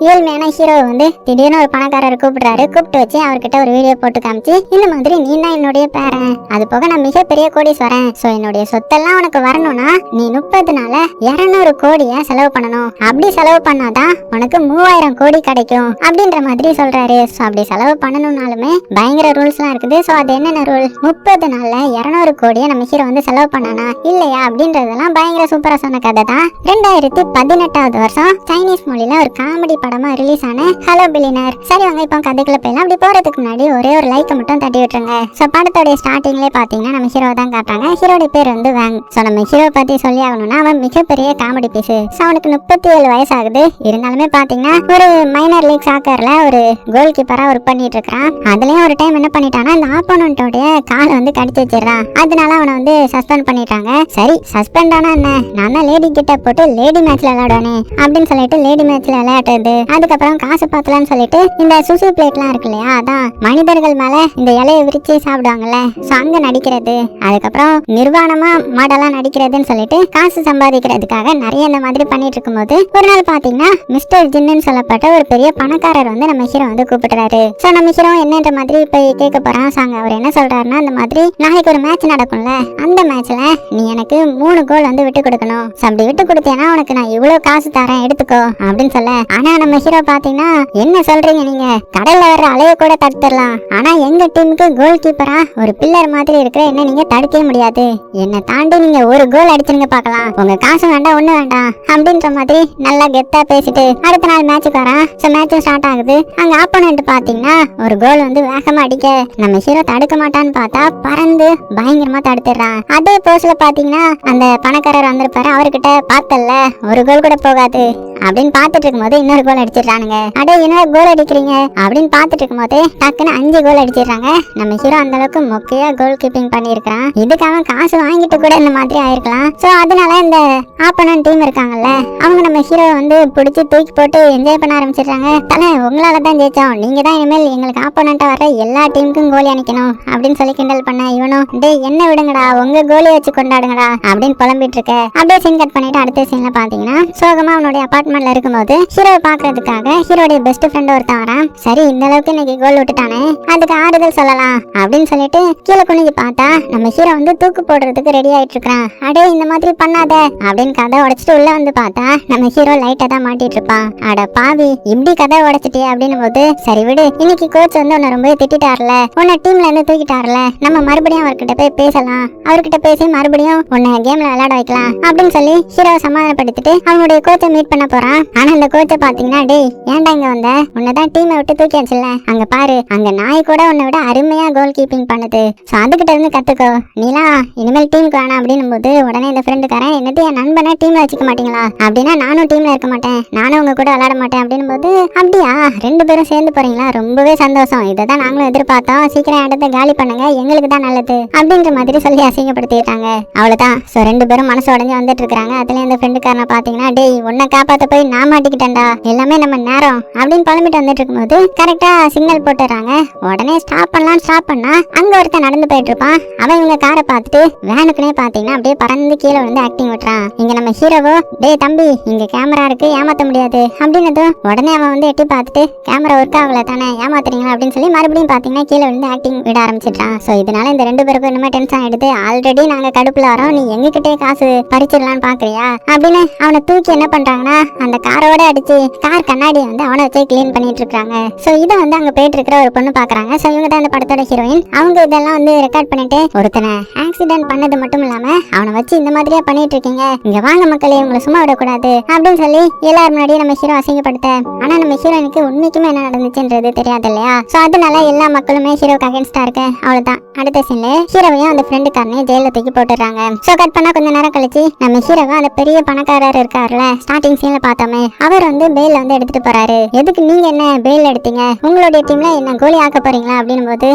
ஏழ்மையான ஹீரோ வந்து திடீர்னு ஒரு பணக்காரர் கூப்பிடுறாரு. கூப்பிட்டு வச்சு அவர்கிட்ட ஒரு வீடியோ போட்டு காமிச்சு, இந்த மாதிரி நீ தான் என்னுடைய பேரன், அது போக நான் மிகப்பெரிய கோடீஸ்வரன், சோ என்னுடைய சொத்தெல்லாம் உனக்கு வரணும்னா நீ 30 நாள்ல 200 கோடிய செலவு பண்ணணும், அப்படி செலவு பண்ணாதான் உனக்கு 3000 கோடி கிடைக்கும் அப்படின்ற மாதிரி சொல்றாரு. சோ அப்படி செலவு பண்ணணும்னாலுமே பயங்கர ரூல்ஸ் எல்லாம் இருக்குது. சோ அது என்னென்ன ரூல்? 30 நாள்ல 200 கோடியை நம்ம ஹீரோ வந்து செலவு பண்ணானா இல்லையா அப்படின்றதெல்லாம் பயங்கர சூப்பரா சொன்ன கதை தான் 2018 வருஷம் சைனீஸ் மொழியில ஒரு காமெடி படமா ரிலீஸ் ஆன ஹலோ பில்லியனர். சரி வாங்க இப்போ கதைக்குள்ள போயிடலாம். அப்படி போறதுக்கு முன்னாடி ஒரே ஒரு லைக் மட்டும் தட்டி விட்டுருங்க. சோ படத்தோட ஸ்டார்டிங்லேயே பாத்தீங்கன்னா நம்ம ஹீரோ தான் காட்டுறாங்க. ஹீரோட பேர் வந்து வேங். சோ நம்ம ஹீரோ பத்தி சொல்லி ஆகணும்னா அவன் மிகப்பெரிய காமெடி பீஸ். சோ அவனுக்கு 37 வயசு ஆகுது. இருந்தாலுமே பாத்தீங்கன்னா ஒரு மைனர் லீக் சாக்கர்ல ஒரு கோல் கீப்பரா ஒர்க் பண்ணிட்டு இருக்கான். அதுலயும் ஒரு டைம் என்ன பண்ணிட்டானா இந்த ஆப்போனன்ட்டோட காலை வந்து கடிச்சு வச்சிடறான். அதனால அவனை வந்து சஸ்பெண்ட் பண்ணிட்டாங்க. சரி சஸ்பெண்ட் ஆனா என்ன, நான் தான் லேடி கிட்ட போட்டு லேடி மேட்ச்ல விளையாடுவானே அப்படின்னு சொல்லிட்டு லேடி மேட்ச்ல விளையாடுறது. அதுக்கப்புறம் காசு பார்த்தலான்னு சொல்லிட்டு இந்த சுசி பிளேட்லாம் இருக்கு இல்லையா, அதான் மனிதர்கள் மேல இந்த இலையை விரிச்சு சாப்பிடுவாங்கல்ல, சோ அங்க நடிக்கிறது. அதுக்கப்புறம் நிர்வாணமா மாடலா நடிக்கிறதுன்னு சொல்லிட்டு காசு சம்பாதிக்கிறதுக்காக நிறைய இந்த மாதிரி பண்ணிட்டு இருக்கும்போது ஒரு நாள் பாத்தீங்கன்னா மிஸ்டர் ஜின்னு சொல்லப்பட்ட ஒரு பெரிய பணக்காரர் வந்து நம்ம ஹீரோ வந்து கூப்பிடுறாரு. சோ நம்ம ஹீரோ என்னன்ற மாதிரி போய் கேட்க போறான். சாங்க அவர் என்ன சொல்றாருன்னா, இந்த மாதிரி நாளைக்கு ஒரு மேட்ச் நடக்கும்ல, அந்த மேட்ச்ல நீ எனக்கு 3 கோல் வந்து விட்டு கொடுக்கணும், அப்படி விட்டு கொடுத்தேன்னா உனக்கு நான் இவ்வளவு காசு தரேன் எடுத்துக்கோ அப்படின்னு சொல்ல. ஆனா நம்ம ஹீரோ பாத்தீங்கன்னா, என்ன சொல்றீங்க நீங்க, கடல்ல வர்ற அலைய கூட தடுத்துடலாம், ஆனா எங்க டீமுக்கு கோல் கீப்பரா ஒரு பில்லர் மாதிரி இருக்கிற என்ன நீங்க தடுக்கவே முடியாது, என்ன தாண்டி நீங்க ஒரு கோல் அடிச்சிருங்க பாக்கலாம், உங்க காசு வேண்டாம் ஒண்ணு வேண்டாம் அப்படின்ற மாதிரி நல்லா கெத்தா பேசிட்டு அடுத்த நாள் மேட்சுக்கு வரான். சோ மேட்ச் ஸ்டார்ட் ஆகுது. அங்க ஆப்போனன்ட் பாத்தீங்கன்னா ஒரு கோல் வந்து வேகமா அடிக்க நம்ம ஹீரோ தடுக்க மாட்டான்னு பார்த்தா பறந்து பயங்கரமா தடுத்துறான். அதே போஸ்ல பாத்தீங்கன்னா அந்த பணக்காரர் வந்திருப்பாரு. அவர்கிட்ட பார்த்தல்ல ஒரு கோல் கூட போகாது அப்படின்னு பாத்துட்டு இருக்கும்போது இன்னொரு கோல் அடிச்சிடறானுங்க. அடே இன்னொரு கோல் அடிக்கிறீங்க அப்படின்னு பாத்துட்டு இருக்கும்போது டக்குன்னு 5 கோல் அடிச்சிடறாங்க. நம்ம ஹீரோ அந்த அளவுக்கு மொக்கையா கோல் கீப்பிங் பண்ணிருக்கான். இதுக்கு அவன் காசு வாங்கிட்டு கூட இந்த மாதிரி ஆயிருக்கலாம். சோ அதனால இந்த ஆப்போனன்ட் டீம் இருக்காங்கல்ல, அவங்க நம்ம ஹீரோ வந்து பிடிச்சி தூக்கி போட்டு என்ஜாய் பண்ண ஆரம்பிச்சிடுறாங்க. தலை உங்களால தான் ஜெயிச்சோம், நீங்க தான் இனிமேல் எங்களுக்கு ஆப்போனண்டா வர எல்லா டீமுக்கும் கோலி அணிக்கணும் அப்படின்னு சொல்லி கிண்டல் பண்ண. இவனும் டே என்ன விடுங்கடா, உங்க கோலி வச்சு கொண்டாடுங்கடா அப்படின்னு புலம்பிட்டு இருக்க. அப்படியே சீன் கட் பண்ணிட்டு அடுத்த சீன்ல பாத்தீங்கன்னா சோகமா அவனுடைய அபார்ட்மெண்ட்ல இருக்கும்போது ஹீரோவை பாக்குறதுக்காக ஹீரோடைய பெஸ்ட் ஃப்ரெண்ட் ஒருத்தன் வரான். சரி இந்த அளவுக்கு இன்னைக்கு கோல் விட்டுட்டானே, அதுக்கு ஆறுதல் சொல்லலாம் அப்படின்னு சொல்லிட்டு கீழே குனிஞ்சு பார்த்தா நம்ம ஹீரோ வந்து தூக்கு போடுறதுக்கு ரெடி ஆயிட்டு இருக்கான். அடே இந்த மாதிரி பண்ணாத அப்படின்னு கதை உடைச்சிட்டு உள்ள வந்து பார்த்தா நம்ம ஹீரோ லைட்டா தான் மாட்டிட்டு இருப்பான். அட பாவி இப்படி கதை உடைச்சிட்டே அப்படின்னு போது, சரி விடு, இன்னைக்கு கோச் வந்து உன்னை ரொம்ப திட்டாருல, உன்னை டீம்ல இருந்து தூக்கிட்டாருல, நம்ம மறுபடியும் அவர்கிட்ட போய் பேசலாம், அவர்கிட்ட பேசி மறுபடியும் உன்னை கேம்ல விளையாட வைக்கலாம் அப்படின்னு சொல்லி ஹீரோவை சமாதானப்படுத்திட்டு அவனுடைய கோச்சை மீட் பண்ண போறான். ஆனா அந்த கோச்சை பாத்தீங்கன்னா, டேய் ஏன்டா இங்க வந்த, உன்னதான் டீமை விட்டு தூக்கியாச்சுல்ல, அங்க பாரு அங்க நாய் கூட உன்னை விட அருமையா கோல் கீப்பிங் பண்ணுது, சோ அதுகிட்ட இருந்து கத்துக்கோ, நீலா இனிமேல் டீமுக்கு வேணாம் அப்படின்னு போது உடனே இந்த ஃப்ரெண்டுக்காரன், என்னட்டு என் நண்பனை டீம்ல வச்சுக்க மாட்டீங்களா, அப்படின்னா நானும் டீம்ல இருக்க மாட்டேன், நானும் உங்க கூட விளையாட மாட்டேன் அப்படின்னு போது, அப்படியா 2 பேரும் சேர்ந்து போறீங்களா, ரொம்பவே சந்தோஷம், இதான் நாங்களும் எதிர்பார்த்தோம், சீக்கிரம் இடத்த காலி பண்ணுங்க, எங்களுக்கு தான் நல்லது அப்படின்ற மாதிரி சொல்லி அசிங்கப்படுத்திட்டாங்க. அவ்வளவுதான். சோ 2 பேரும் மனசு உடஞ்சு வந்துட்டு இருக்காங்க. அதுல இந்த ஃப்ரெண்டுக்காரனை பாத்தீங்கன்னா, டேய் உன்னை காப்பாத்த போய் நான் மாட்டிக்கிட்டேன்டா, எல்லாமே நம்ம நேரம் அப்படின்னு புலம்பிட்டு வந்துட்டு இருக்கும்போது கரெக்டா சிக்னல் போட்டுறாங்க. உடனே ஸ்டாப் பண்ணா அங்க ஒருத்தன் நடந்து போயிட்டு இருப்பான். அவன் இவங்க காரை பார்த்துட்டு வேனுக்குனே பாத்தீங்கன்னா அப்படியே பறந்து கீழே வந்து ஆக்டிங் விட்டுறான். இங்க நம்ம ஹீரோவோ, டேய் தம்பி இங்க கேமரா இருக்கு ஏமாத்த முடியாது அப்படின்னு உடனே அவன் வந்து எட்டி பார்த்துட்டு, கேமரா ஒர்க் ஆகல தானே ஏமாத்துறீங்களா அப்படின்னு சொல்லி மறுபடியும் பாத்தீங்கன்னா கீழே வந்து ஆக்டிங் விட ஆரம்பிச்சிட்டான். சோ இதனால இந்த 2 பேருக்கும் இன்னுமே டென்ஷன் ஆயிடுது. ஆல்ரெடி நாங்க கடுப்புல வரோம், நீ எங்ககிட்டே காசு பறிச்சிடலான்னு பாக்குறியா அப்படின்னு அவனை தூக்கி என்ன பண்றாங்கன்னா அந்த காரோட அடிச்சு கார் கண்ணாடி வந்து அவனை வச்சு கிளீன் பண்ணிட்டு இருக்காங்க. சோ இதை வந்து அங்க போயிட்டு இருக்கிற ஒரு பொண்ணு பாக்குறாங்க. சோ இவங்க தான் இந்த படத்தோட ஹீரோயின். அவங்க இதெல்லாம் வந்து ரெக்கார்ட் பண்ணிட்டு, ஒருத்தனை ஆக்சிடென்ட் பண்ணது மட்டும் இல்லாம அவனை வச்சு இந்த மாதிரியா பண்ணிட்டு இருக்கீங்க, இங்க வாங்க மக்களே உங்களை சும்மா விடக்கூடாது அப்படின்னு சொல்லி எல்லாரும் முன்னாடியே நம்ம ஹீரோ அசிங்கப்படுத்த. ஆனா நம்ம ஹீரோனுக்கு உண்மைக்குமே என்ன நடந்துச்சுன்றது தெரியாது இல்லையா. சோ அதனால எல்லா மக்களுமே ஹீரோக்கு அகேன்ஸ்டா இருக்கு. அவ்வளவுதான். அடுத்த சீன்ல ஹீரோவையும் அந்த ஃப்ரெண்டுக்காரனையும் ஜெயில தூக்கி போட்டுறாங்க. சோ கட் பண்ணா கொஞ்ச நேரம் கழிச்சு நம்ம ஹீரோவை அந்த பெரிய பணக்காரர் இருக்காருல, ஸ்டார்டிங் சீன்ல பார்த்தோமே, அவர் வந்து பெயில் வந்து எடுத்துட்டு போறாரு. எதுக்கு நீங்க என்ன பெயில் எடுத்தீங்க, உங்களுடைய டீம்ல என்ன கோலி ஆக்க போறீங்களா அப்படின்னு போது,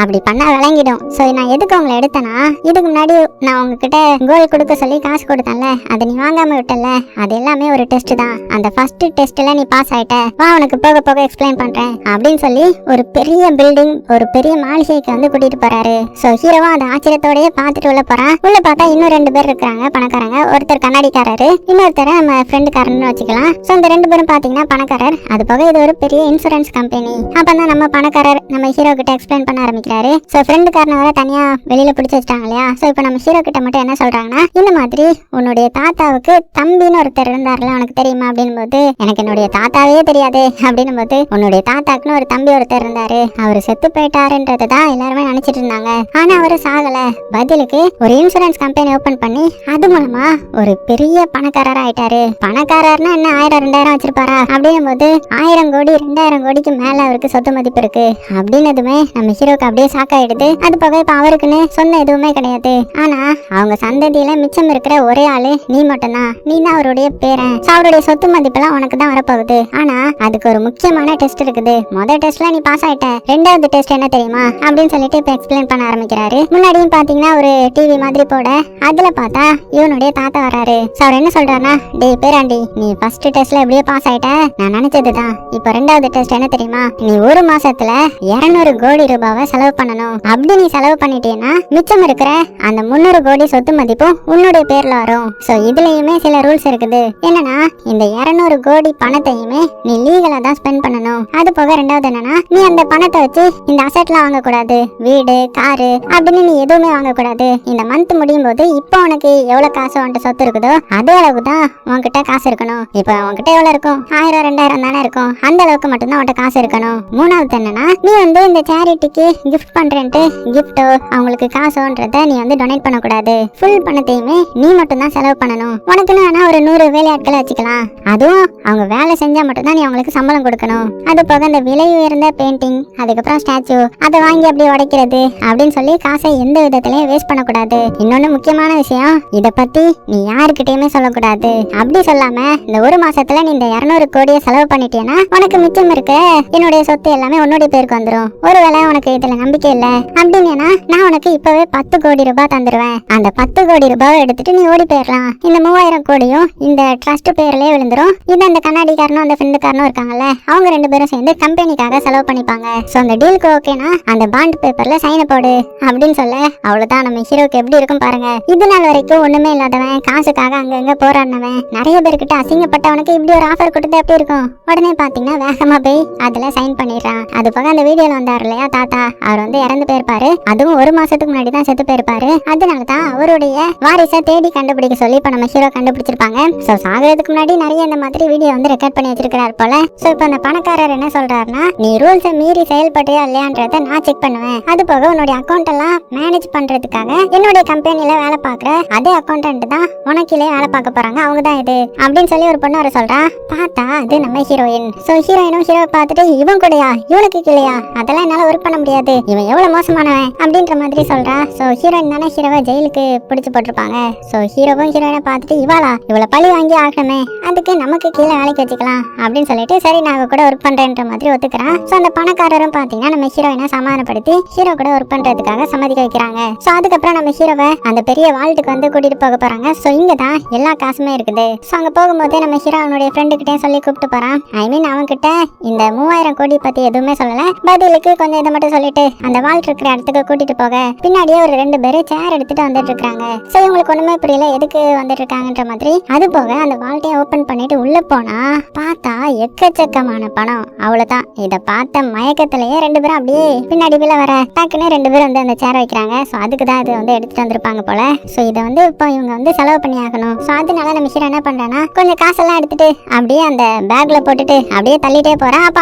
அப்படி பண்ணா விளங்கிடும். சோ நான் எதுக்கு உங்களை எடுத்தேன்னா, இதுக்கு முன்னாடி நான் உங்ககிட்ட கோல் கொடுக்க சொல்லி காசு கொடுத்தேன்ல, அதை நீ வாங்காம விட்டல, அது எல்லாமே ஒரு டெஸ்ட் தான், அந்த ஃபர்ஸ்ட் டெஸ்ட்ல நீ பாஸ் ஆயிட்ட, வா உனக்கு போக போக எக்ஸ்பிளைன் பண்றேன் அப்படின்னு சொல்லி ஒரு பெரிய பில்டிங், ஒரு பெரிய மாளிகைக்கு வந்து கூட்டிட்டு போறாரு. சோ ஹீரோவா அந்த ஆச்சரியத்தோடய பாத்துட்டு உள்ள போறான். உள்ள பார்த்தா இன்னும் 2 பேர் இருக்காங்க பணக்காரங்க. ஒருத்தர் கண்ணாடிக்காரரு, இன்னொருத்தர் நம்ம ஃப்ரெண்டுக்காரன் பேர்னு வச்சுக்கலாம். சோ இந்த 2 பேரும் பாத்தீங்கன்னா பணக்காரர். அது போக இது ஒரு பெரிய இன்சூரன்ஸ் கம்பெனி. அப்பதான் நம்ம பணக்காரர் நம்ம ஹீரோ கிட்ட எக்ஸ்பிளைன் பண்ண ஆரம்பிக்கிறாரு. சோ ஃப்ரெண்டுக்காரன வேற தனியா வெளியில பிடிச்சு வச்சிட்டாங்க இல்லையா. சோ இப்போ நம்ம ஹீரோ கிட்ட மட்டும் என்ன சொல்றாங்கன்னா, இந்த மாதிரி உன்னுடைய தாத்தாவுக்கு தம்பின்னு ஒருத்தர் இருந்தாருல, உனக்கு தெரியுமா அப்படின்னு போது, எனக்கு என்னுடைய தாத்தாவே தெரியாது அப்படின்னு போது, உன்னுடைய தாத்தாக்குன்னு ஒரு தம்பி ஒருத்தர் இருந்தாரு, அவரு செத்து போயிட்டாருன்றதுதான் எல்லாருமே நினைச்சிட்டு இருந்தாங்க. ஆனா அவரு சாகல. பதிலுக்கு ஒரு இன்சூரன்ஸ் கம்பெனி ஓபன் பண்ணி அது மூலமா ஒரு பெரிய பணக்காரர் ஆயிட்டாரு. பணக்காரர்னா என்ன 1000-2000 வச்சிருப்பாரா அப்படின்னும் போது 1000 கோடி 2000 கோடிக்கு மேல அவருக்கு சொத்து மதிப்பு இருக்கு அப்படின்னதுமே நம்ம ஹீரோக்கு அப்படியே ஷாக் ஆயிடுது. அது போக இப்ப அவருக்குன்னு சொன்ன எதுவுமே கிடையாது. ஆனா அவங்க சந்ததியில மிச்சம் இருக்கிற ஒரே ஆளு நீ மட்டும்தான். நீ தான் அவருடைய பேரன். அவருடைய சொத்து மதிப்பெல்லாம் உனக்கு தான் வரப்போகுது. ஆனா அதுக்கு ஒரு முக்கியமான டெஸ்ட் இருக்குது. முதல் டெஸ்ட்ல நீ பாஸ் ஆயிட்ட. 2வது டெஸ்ட் என்ன தெரியுமா அப்படின்னு சொல்லிட்டு இப்ப எக்ஸ்பிளைன் பண்ண ஆரம்பிக்கிறாரு. முன்னாடியும் பாத்தீங்கன்னா ஒரு டிவி மாதிரி போட அதுல பார்த்தா இவனுடைய தாத்தா வராரு. அவர் என்ன சொல்றாருன்னா, டேய் பேராண்டி, நீ ஃபர்ஸ்ட் டெஸ்ட்ல எப்படியோ பாஸ் ஆயிட்ட, நான் நினைச்சதுதான். இப்ப 2வது டெஸ்ட் என்ன தெரியுமா, நீ ஒரு மாசத்துல 200 கோடி ரூபாவை செலவு பண்ணணும். அப்படி நீ செலவு பண்ணிட்டீன்னா மிச்சம் இருக்கிற அந்த 300 கோடி சொத்து மதிப்பும் உன்னுடைய பேர்ல வரும். சோ இதுலயுமே சில ரூல்ஸ் இருக்குது. என்னன்னா, இந்த 200 கோடி பணத்தையுமே நீ லீகலா தான் ஸ்பெண்ட் பண்ணணும். அது போக 2வது என்னன்னா, நீ அந்த பணத்தை வச்சு இந்த அசெட்லாம் வாங்க கூடாது. வீடு காரு அப்படின்னு நீ எதுவுமே வாங்க கூடாது. இந்த மந்த் முடியும் போது இப்போ உனக்கு எவ்வளவு காசு உன்கிட்ட சொத்து இருக்குதோ அதே அளவுக்கு தான் உன்கிட்ட காசு இருக்கணும். இப்போ உன்கிட்ட எவ்வளவு இருக்கும், 1000-2000 தானே இருக்கும். அந்த அளவுக்கு மட்டும்தான் உன்கிட்ட காசு இருக்கணும். 3வது என்னன்னா, நீ இந்த சேரிட்டிக்கு கிஃப்ட் பண்றேன்ட்டு கிஃப்டோ அவங்களுக்கு காசோன்றத நீ டொனேட் பண்ணக்கூடாது. ஃபுல் பணத்தையுமே நீ மட்டும் தான் செலவு பண்ணணும். உனக்குன்னு வேணா ஒரு 100 வேலையாட்களை வச்சுக்கலாம். அதுவும் அவங்க வேலை செஞ்சா மட்டும்தான் நீ அவங்களுக்கு சம்பளம் கொடுக்கணும். அது போக இந்த விலை உயர்ந்த பெயிண்டிங், அதுக்கப்புறம் ஸ்டாச்சு, அதை வாங்கி அப்படி உடைக்கிறது அப்படின்னு சொல்லி காசை எந்த விதத்திலயும் வேஸ்ட் பண்ணக்கூடாது. இன்னொன்னு முக்கியமான விஷயம், இத பத்தி நீ யாருக்கிட்டயுமே சொல்லக்கூடாது. அப்படி சொல்லாம இந்த ஒரு மாசத்துல நீ இந்த 200 கோடியை செலவு பண்ணிட்டேன்னா உனக்கு மிச்சம் இருக்க என்னுடைய சொத்து எல்லாமே உன்னுடைய பேருக்கு வந்துடும். ஒருவேளை உனக்கு இதுல நம்பிக்கை இல்ல அப்படின்னா நான் உனக்கு இப்பவே 10 கோடி ரூபாய் தந்துருவேன். அந்த 10 கோடி ரூபாவை எடுத்துட்டு நீ ஓடி போயிடலாம். இந்த 3000 கோடியும் இந்த ட்ரஸ்ட் பேர்லயே விழுந்துரும். இது அந்த கண்ணாடிக்காரனும் அந்த ஃப்ரெண்டுக்காரனும் இருக்காங்கல்ல, அவங்க 2 பேரும் சேர்ந்து கம்பெனிக்காக செலவு பண்ணிப்பாங்க. சோ அந்த டீலுக்கு ஓகேனா அந்த பாண்ட் பேப்பர்ல சைன் போடு அப்படின்னு சொல்ல, அவ்வளவுதான் நம்ம ஹீரோக்கு எப்படி இருக்கும் பாருங்க. இது நாள் வரைக்கும் ஒண்ணுமே இல்லாதவன், காசுக்காக அங்கங்க போராடினவன், நிறைய பேர்கிட்ட அசிங்கப்பட்டவனுக்கு இப்படி ஒரு ஆஃபர் கொடுத்தா எப்படி இருக்கும். உடனே பாத்தீங்கன்னா வேகமா போய் அதுல சைன் பண்ணிடுறான். அது போக அந்த வீடியோல வந்தாரு இல்லையா தாத்தா, அவர் இறந்து போயிருப்பாரு. அதுவும் ஒரு மாசத்துக்கு முன்னாடி தான் செத்து போயிருப்பாரு. அதனாலதான் அவருடைய வாரிசை தேடி கண்டுபிடிக்க சொல்லி இப்ப நம்ம ஹீரோ கண்டுபிடிச்சிருப்பாங்க. சோ சாகிறதுக்கு முன்னாடி நிறைய இந்த மாதிரி வீடியோ ரெக்கார்ட் பண்ணி வச்சிருக்காரு போல. சோ இப்ப அந்த பணக்காரர் என்ன சொல்றாருன்னா, நீ ரூல்ஸை மீறி செயல்பட்டியா இல்லையான்றத நான் செக் பண்ணுவேன். அது போக உன்னுடைய அக்கௌண்ட் எல்லாம் மேனேஜ் பண்றதுக்காக என்னுடைய கம்பெனில வேலை பாக்குற அதே அக்கௌண்டன்ட் தான் உனக்கிலே வேலை பார்க்க போறாங்க. அவங்க தான் இது அப்படின்னு சொல்லி ஒரு பொண்ணு வர சொல்றா. பார்த்தா அது நம்ம ஹீரோயின். சோ ஹீரோயினும் ஹீரோ பார்த்துட்டு, இவன் கூடயா, இவனுக்கு இல்லையா, அதெல்லாம் என்னால ஒர்க் பண்ண முடியாது, இவன் எவ்வளவு மோசமானவன் அப்படின்ற மாதிரி சொல்றா. சோ ஹீரோயின் தானே ஹீரோவை ஜெயிலுக்கு பிடிச்சு போட்டிருப்பாங்க. சோ ஹீரோவும் ஹீரோயினை பார்த்துட்டு, இவளை பழி வாங்கி ஆகணுமே, அதுக்கு நமக்கு கீழே வேலைக்கு வச்சுக்கலாம் அப்படின்னு சொல்லிட்டு சரி நாங்க கூட ஒர்க் பண்றேன்ற மாதிரி ஒத்துக்கிறான். சோ அந்த பணக்காரரும் பாத்தீங்கன்னா நம்ம ஹீரோயினை சமாதானப்படுத்தி ஹீரோ கூட ஒர்க் பண்றதுக்காக சம்மதிக்க வைக்கிறாங்க. சோ அதுக்கப்புறம் நம்ம ஹீரோவை அந்த பெரிய வால்ட்டுக்கு கூட்டிட்டு போக போறாங்க. சோ இங்க தான் எல்லா காசுமே இருக்குது. சோ அங்க போகும்போதே நம்ம ஹீரோ அவனுடைய ஃப்ரெண்டு கிட்டே சொல்லி கூப்பிட்டு போறான். ஐ மீன் அவன் கிட்ட இந்த 3000 கோடி பத்தி எதுவுமே சொல்லல. பதிலுக்கு கொஞ்சம் இதை மட்டும் சொல்லிட்டு அந்த வால்ட் இருக்கிற இடத்துக்கு கூட்டிட்டு போக பின்னாடியே ஒரு 2 பேரு சேர் எடுத்துட்டு வந்துட்டு இருக்காங்க. சோ இவங்களுக்கு ஒண்ணுமே புரியல எதுக்கு வந்துட்டு இருக்காங்கன்ற மாதிரி. அது போக அந்த வால்ட்டையும் ஓபன் பண்ணிட்டு உள்ள போனா பார்த்தா எக்கச்சக்கமான பணம். அவ்வளவுதான். இத பார்த்த மயக்கத்திலேயே 2 பேரும் அப்படியே பின்னாடி வில வர டக்குன்னு 2 பேரும் அந்த சேர் வைக்கிறாங்க. சோ அதுக்கு தான் இது எடுத்துட்டு வந்திருப்பாங்க போல. சோ இதை இப்போ இவங்க செலவு பண்ணி ஆகணும். சோ அதனால நம்ம ஹீரோ என்ன பண்றானா, கொஞ்சம் காசெல்லாம் எடுத்துட்டு அப்படியே அந்த பேக்ல போட்டுட்டு அப்படியே தள்ளிட்டே போறான். அப்ப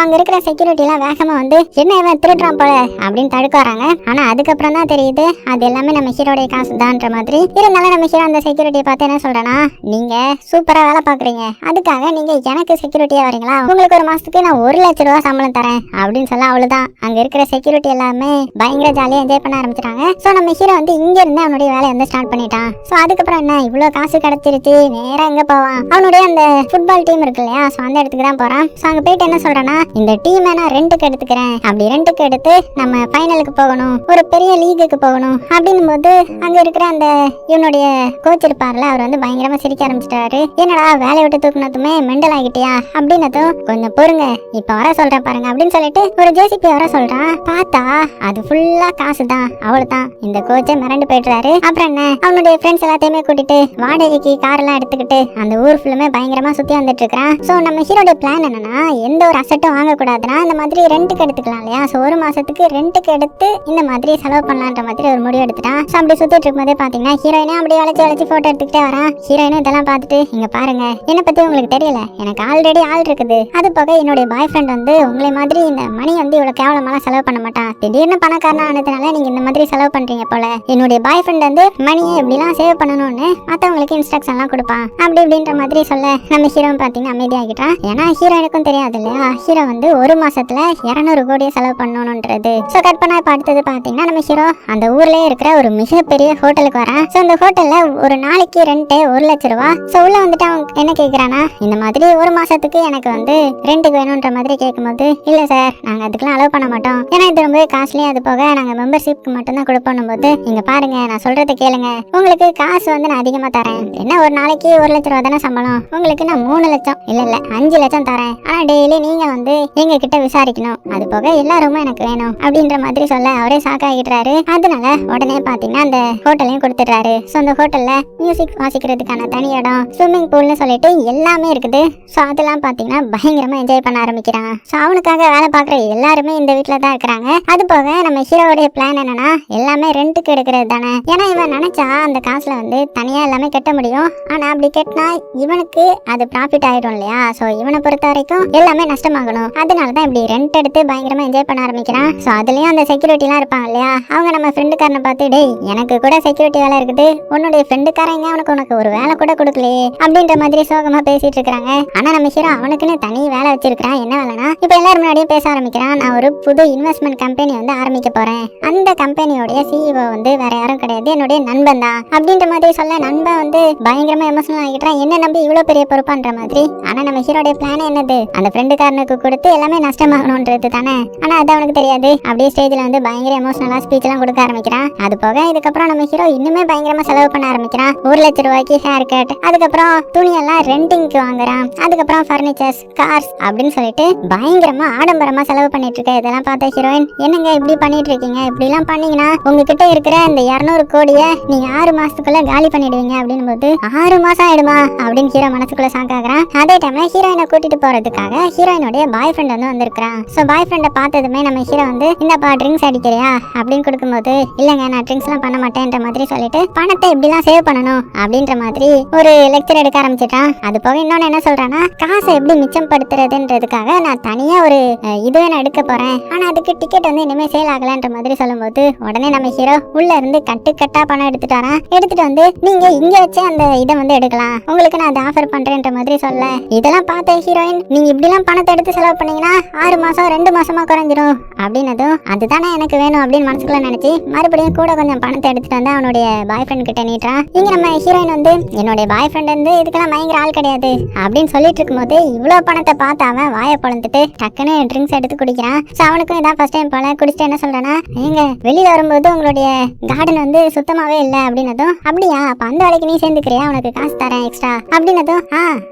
அங்க இருக்கிற செக்யூரிட்டி எல்லாம் வேகமா என்ன இவன் திருடுறான் போல அப்படின்னு தடுக்க வராங்க. ஆனா அதுக்கப்புறம் தான் தெரியுது அது எல்லாமே நம்ம ஹீரோடைய காசு தான்ற மாதிரி. இருந்தாலும் நம்ம ஹீரோ அந்த செக்யூரிட்டியை பார்த்து என்ன சொல்றானா, நீங்க சூப்பரா வேலை பாக்குறீங்க, அதுக்காக நீங்க எனக்கு செக்யூரிட்டியா வரீங்களா, உங்களுக்கு ஒரு மாசத்துக்கு நான் 1 லட்சம் ரூபாய் சம்பளம் தரேன் அப்படின்னு சொல்ல, அவ்வளவுதான். அங்க இருக்கிற செக்யூரிட்டி எல்லாமே பயங்கர ஜாலியா என்ஜாய் பண்ண ஆரம்பிச்சிட்டாங்க. சோ நம்ம ஹீரோ இங்க இருந்து அவனுடைய வேலையை ஸ்டார்ட் பண்ணிட்டான். சோ அதுக்கப்புறம் என்ன, இவ்வளவு காசு கிடைச்சிருச்சு, நேரா எங்க போவான், அவனுடைய அந்த ஃபுட்பால் டீம் இருக்கு இல்லையா, சோ அந்த இடத்துக்கு தான் போறான். சோ அங்க போயிட்டு என்ன சொல்றானா, இந்த டீமை நான் ரெண்டுக்கு எடுத்துக்கிறேன், அப்படி ரெண்டுக்கு எடுத்து நம்ம ஃபைனலுக்கு போகணும், ஒரு பெரிய லீகுக்கு போகணும் அப்படின்னும் போது அங்க இருக்கிற அந்த இவனுடைய கோச் இருப்பார்ல, அவர் பயங்கரமா சிரிக்க ஆரம்பிச்சிட்டாரு. என்னடா வேலையை விட்டு தூக்குனதுமே மெண்டல் ஆகிட்டியா அப்படின்னதும், கொஞ்சம் பொறுங்க இப்ப வர சொல்றேன் பாருங்க அப்படின்னு சொல்லிட்டு ஒரு ஜேசிபி வர சொல்றான். பார்த்தா அது ஃபுல்லா காசு தான். அவ்வளவுதான், இந்த கோச்சை மிரண்டு போயிடுறாரு. அப்புறம் என்ன, அவனுடைய ஃப்ரெண்ட்ஸ் எல்லாத்தையுமே கூட்டிட்டு வாடகைக்கு கார் எல்லாம் எடுத்துக்கிட்டு அந்த ஊர் ஃபுல்லுமே பயங்கரமா சுத்தி வந்துட்டு இருக்கான். சோ நம்ம ஹீரோட பிளான் என்னன்னா, எந்த ஒரு அசெட்டும் வாங்க கூடாதுன்னா இந்த மாதிரி ரெண்டுக்கு எடுத்துக்கலாம் இல்லையா. சோ ஒரு மாசத்துக்கு ரெண்டுக்கு எடுத்து இந்த மாதிரி செலவு பண்ணலான்ற மாதிரி ஒரு முடிவு எடுத்துட்டான். சோ அப்படி சுத்திட்டு இருக்கும்போதே பாத்தீங்கன்னா ஹீரோயினே அப்படியே வளைச்சு போட்டோ எடுத்துக்கிட்டே வரான். ஹீரோயினும் இதெல்லாம் பார்த்துட்டு, இங்க பாருங்க, என்ன பத்தி உங்களுக்கு தெரியல, எனக்கு ஆல்ரெடி ஆள் இருக்குது. அது போக என்னுடைய பாய் ஃப்ரெண்ட் வந்து உங்களை மாதிரி இந்த மணி வந்து இவ்வளவு கேவலமாலாம் செலவு பண்ண மாட்டான். திடீர்னு பணக்காரனா ஆனதுனால நீங்க இந்த மாதிரி செலவு பண்றீங்க போல. என்னுடைய பாய் ஃப்ரெண்ட் வந்து மணியை எப்படிலாம் சேவ் பண்ணணும்னு மத்தவங்களுக்கு இன்ஸ்ட்ரக்ஷன் எல்லாம் கொடுப்பான் அப்படி இப்படின்ற மாதிரி சொல்ல நம்ம ஹீரோ பாத்தீங்கன்னா அமைதியாகிட்டான். ஏன்னா ஹீரோயினுக்கும் தெரியாது இல்லையா, ஹீரோ வந்து ஒரு மாசத்துல 200 கோடியை செலவு பண்ணணும்ன்றது. சோ கட் பண்ணா இப்ப அடுத்தது பாத்தீங்கன்னா நம்ம ஹீரோ அந்த ஊர்லயே இருக்கிற ஒரு மிகப்பெரிய ஹோட்டலுக்கு வரான். சோ அந்த ஹோட்டல்ல ஒரு நாளைக்கு ரெண்ட் 1 லட்சம் ரூபாய். சோ உள்ள வந்துட்டு அவன் என்ன கேக்குறானா, இந்த மாதிரி ஒரு மாசத்துக்கு எனக்கு வந்து ரெண்டுக்கு வேணும்ன்ற மாதிரி கேட்கும்போது, இல்ல சார் நாங்க அதுக்கெல்லாம் அலோவ் பண்ண மாட்டோம், ஏன்னா இது ரொம்ப காஸ்ட்லி, அது போக நாங்க மெம்பர்ஷிப்க்கு மட்டும் தான் கொடுப்போம் போது, இங்க பாருங்க நான் சொல்றதை கேளுங்க, உங்களுக்கு காசு வந்து நான் அதிகமா தரேன். என்ன ஒரு நாளைக்கு 1 லட்சம் ரூபாய் தானே சம்பளம், உங்களுக்கு நான் 3 லட்சம் இல்ல 5 லட்சம் தரேன். ஆனா டெய்லி நீங்க வந்து எங்க கிட்ட விசாரிக்கணும், அது போக எல்லா ரூமும் எனக்கு வேணும் அப்படின்ற மாதிரி சொல்ல அவரே ஷாக் ஆகிடுறாரு. அதனால உடனே பாத்தீங்கன்னா அந்த ஹோட்டலையும் கொடுத்துடுறாரு. சோ அந்த ஹோட்டல்ல மியூசிக் வாசிக்கிறதுக்கான தனி இடம், ஸ்விம்மிங் பூல்னு சொல்லிட்டு எல்லாமே இருக்குது. சோ அதெல்லாம் பாத்தீங்கன்னா பயங்கரமா என்ஜாய் பண்ண ஆரம்பிக்கிறான். சோ அவனுக்காக வேலை பாக்குற எல்லாருமே இந்த வீட்டுல தான் இருக்கிறாங்க. அது போக நம்ம ஹீரோவுடைய பிளான் என்னன்னா, எல்லாமே ரெண்டுக்கு எடுக்கிறது தானே. ஏன்னா இவன் நினைச்சா அந்த காசுல வந்து தனியா எல்லாமே கட்ட முடியும். ஆனா அப்படி கட்டினா இவனுக்கு அது ப்ராஃபிட் ஆயிடும் இல்லையா. சோ இவனை பொறுத்த வரைக்கும் எல்லாமே நஷ்டமாகணும். அதனாலதான் இப்படி ரெண்ட் எடுத்து பயங்கரமா என்ஜாய் பண்ண ஆரம்பிக்கிறான். சோ அதுலயும் அந்த செக்யூரிட்டி எல்லாம் இருப்பாங்க இல்லையா, அவங்க நம்ம ஃப்ரெண்டுக்காரனை பார்த்து, டேய் எனக்கு கூட செக்யூரிட்டி வேலை இருக்குது, உன்னுடைய ஃப்ரெண்டுக்காரங்க உனக்கு ஒரு வேலை கூட கொடுக்கலையே அப்படின்ற மாதிரி சோகமா பேசிட்டு இருக்காங்க. ஆனா நம்ம ஹீரோ அவனுக்குன்னு தனி வேலை வச்சிருக்கான். என்ன வேலைனா, இப்ப எல்லாரும் முன்னாடியே பேச ஆரம்பிக்கிறான், நான் ஒரு புது இன்வெஸ்ட்மெண்ட் கம்பெனி வந்து ஆரம்பிக்க போறேன். அந்த கம்பெனியோட சிஇஓ வந்து வேற யாரும் கிடையாது, என்னுடைய நண்பன் தான் அப்படின்ற மாதிரி சொல்ல, நண்பன் வந்து பயங்கரமா எமோஷனல் ஆகிட்டான், என்ன நம்பி இவ்வளவு பெரிய பொறுப்பான்ற மாதிரி. ஆனா நம்ம ஹீரோடைய பிளான் என்னது, அந்த ஃப்ரெண்டுக்காரனுக்கு கொடுத்து எல்லாமே நஷ்டமாகணும்ன்றது தானே. ஆனா அது அவனுக்கு தெரியாது. அப்படியே ஸ்டேஜ்ல வந்து பயங்கர எமோஷனலா ஸ்பீச் எல்லாம் கொடுக்க ஆரம்பிக்கிறான். அது போக இதுக்கப்புறம் நம்ம ஹீரோ இன்னுமே பயங்கரமா செலவு பண்ண ஆரம்பிக்கிறான். 1 லட்சம் ரூபாய்க்கு ஹேர் கட், அதுக்கப்புறம் துணியெல்லாம் ரெண்டிங்க்கு வாங்குறான், அதுக்கப்புறம் பர்னிச்சர்ஸ், கார்ஸ் அப்படின்னு சொல்லிட்டு பயங்கரமா ஆடம்பரமா செலவு பண்ணிட்டு இருக்க. இதெல்லாம் பார்த்த ஹீரோயின், என்னங்க இப்படி பண்ணிட்டு இருக்கீங்க, இப்படி எல்லாம் பண்ணீங்கன்னா உங்ககிட்ட இருக்கிற இந்த 200 கோடியை நீங்க 6 மாசத்துக்குள்ள காலி பண்ணிடுவீங்க அப்படின்னு போது, 6 மாசம் ஆயிடுமா அப்படின்னு ஹீரோ மனசுக்குள்ள ஷாக் ஆகுறான். அதே டைம்ல ஹீரோயினை கூட்டிட்டு போறதுக்காக ஹீரோயினுடைய பாய் ஃப்ரெண்ட் வந்து வந்திருக்கான். சோ பாய் ஃப்ரெண்ட பார்த்ததுமே நம்ம ஹீரோ வந்து, இந்தப்பா ட்ரிங்க்ஸ் அடிக்கிறியா அப்படின்னு கொடுக்கும்போது, இல்லங்க நான் ட்ரிங்க்ஸ் எல்லாம் பண்ண மாட்டேன்ற மாதிரி சொல்லிட்டு பணத்தை எப்படிலாம் சேவ் பண்ணணும் அப்படின்ற மாதிரி ஒரு லெக்சர் எடுக்க ஆரம்பிச்சிட்டான். அது போக இன்னொன்னு என்ன சொல்றான்னா, காசை எப்படி மிச்சம் படுத்துறதுன்றதுக்காக நான் தனியா ஒரு இதுவே நான் எடுக்க போறேன், ஆனா அதுக்கு டிக்கெட் வந்து இனிமே சேல் ஆகலன்ற மாதிரி சொல்லும்போது, உடனே நம்ம ஹீரோ உள்ள இருந்து கட்டா பணம் எடுத்துட்டு வரான். எடுத்துட்டு வந்து, நீங்க இங்க வச்சு அந்த இதை வந்து எடுக்கலாம், உங்களுக்கு நான் அதை ஆஃபர் பண்றேன்ற மாதிரி சொல்ல, இதெல்லாம் பார்த்த ஹீரோயின், நீங்க இப்படி எல்லாம் பணத்தை எடுத்து செலவு பண்ணீங்கன்னா 6 மாசம் 2 மாசமா குறைஞ்சிரும் அப்படின்னதும், அதுதானே எனக்கு வேணும் அப்படின்னு மனசுக்குள்ள நினைச்சு மறுபடியும் கூட கொஞ்சம் பணத்தை எடுத்துட்டு வந்து அவனுடைய பாய் ஃப்ரெண்ட் கிட்ட நீட்டான். இங்க நம்ம ஹீரோயின் வந்து, என்னுடைய பாய் ஃப்ரெண்ட் வந்து இதுக்கெல்லாம் பயங்கர ஆள் கிடையாது அப்படின்னு சொல்லிட்டு இருக்கும்போது, இவ்வளவு பணத்தை பார்த்து அவன் வாயை பொழந்துட்டு டக்குன்னு ட்ரிங்க்ஸ் எடுத்து குடிக்கிறான். சோ அவனுக்கும் இதான் ஃபர்ஸ்ட் டைம் போல. குடிச்சிட்டு என்ன சொல்றானா, நீங்க வெளியில வரும்போது உங்களுடைய கார்டன் வந்து சுத்தமாவே இல்லை அப்படின்னதும், அப்படியா அப்ப அந்த வேலைக்கு நீ சேர்ந்துக்கிறியா, உனக்கு காசு தரேன் எக்ஸ்ட்ரா அப்படின்னதும்,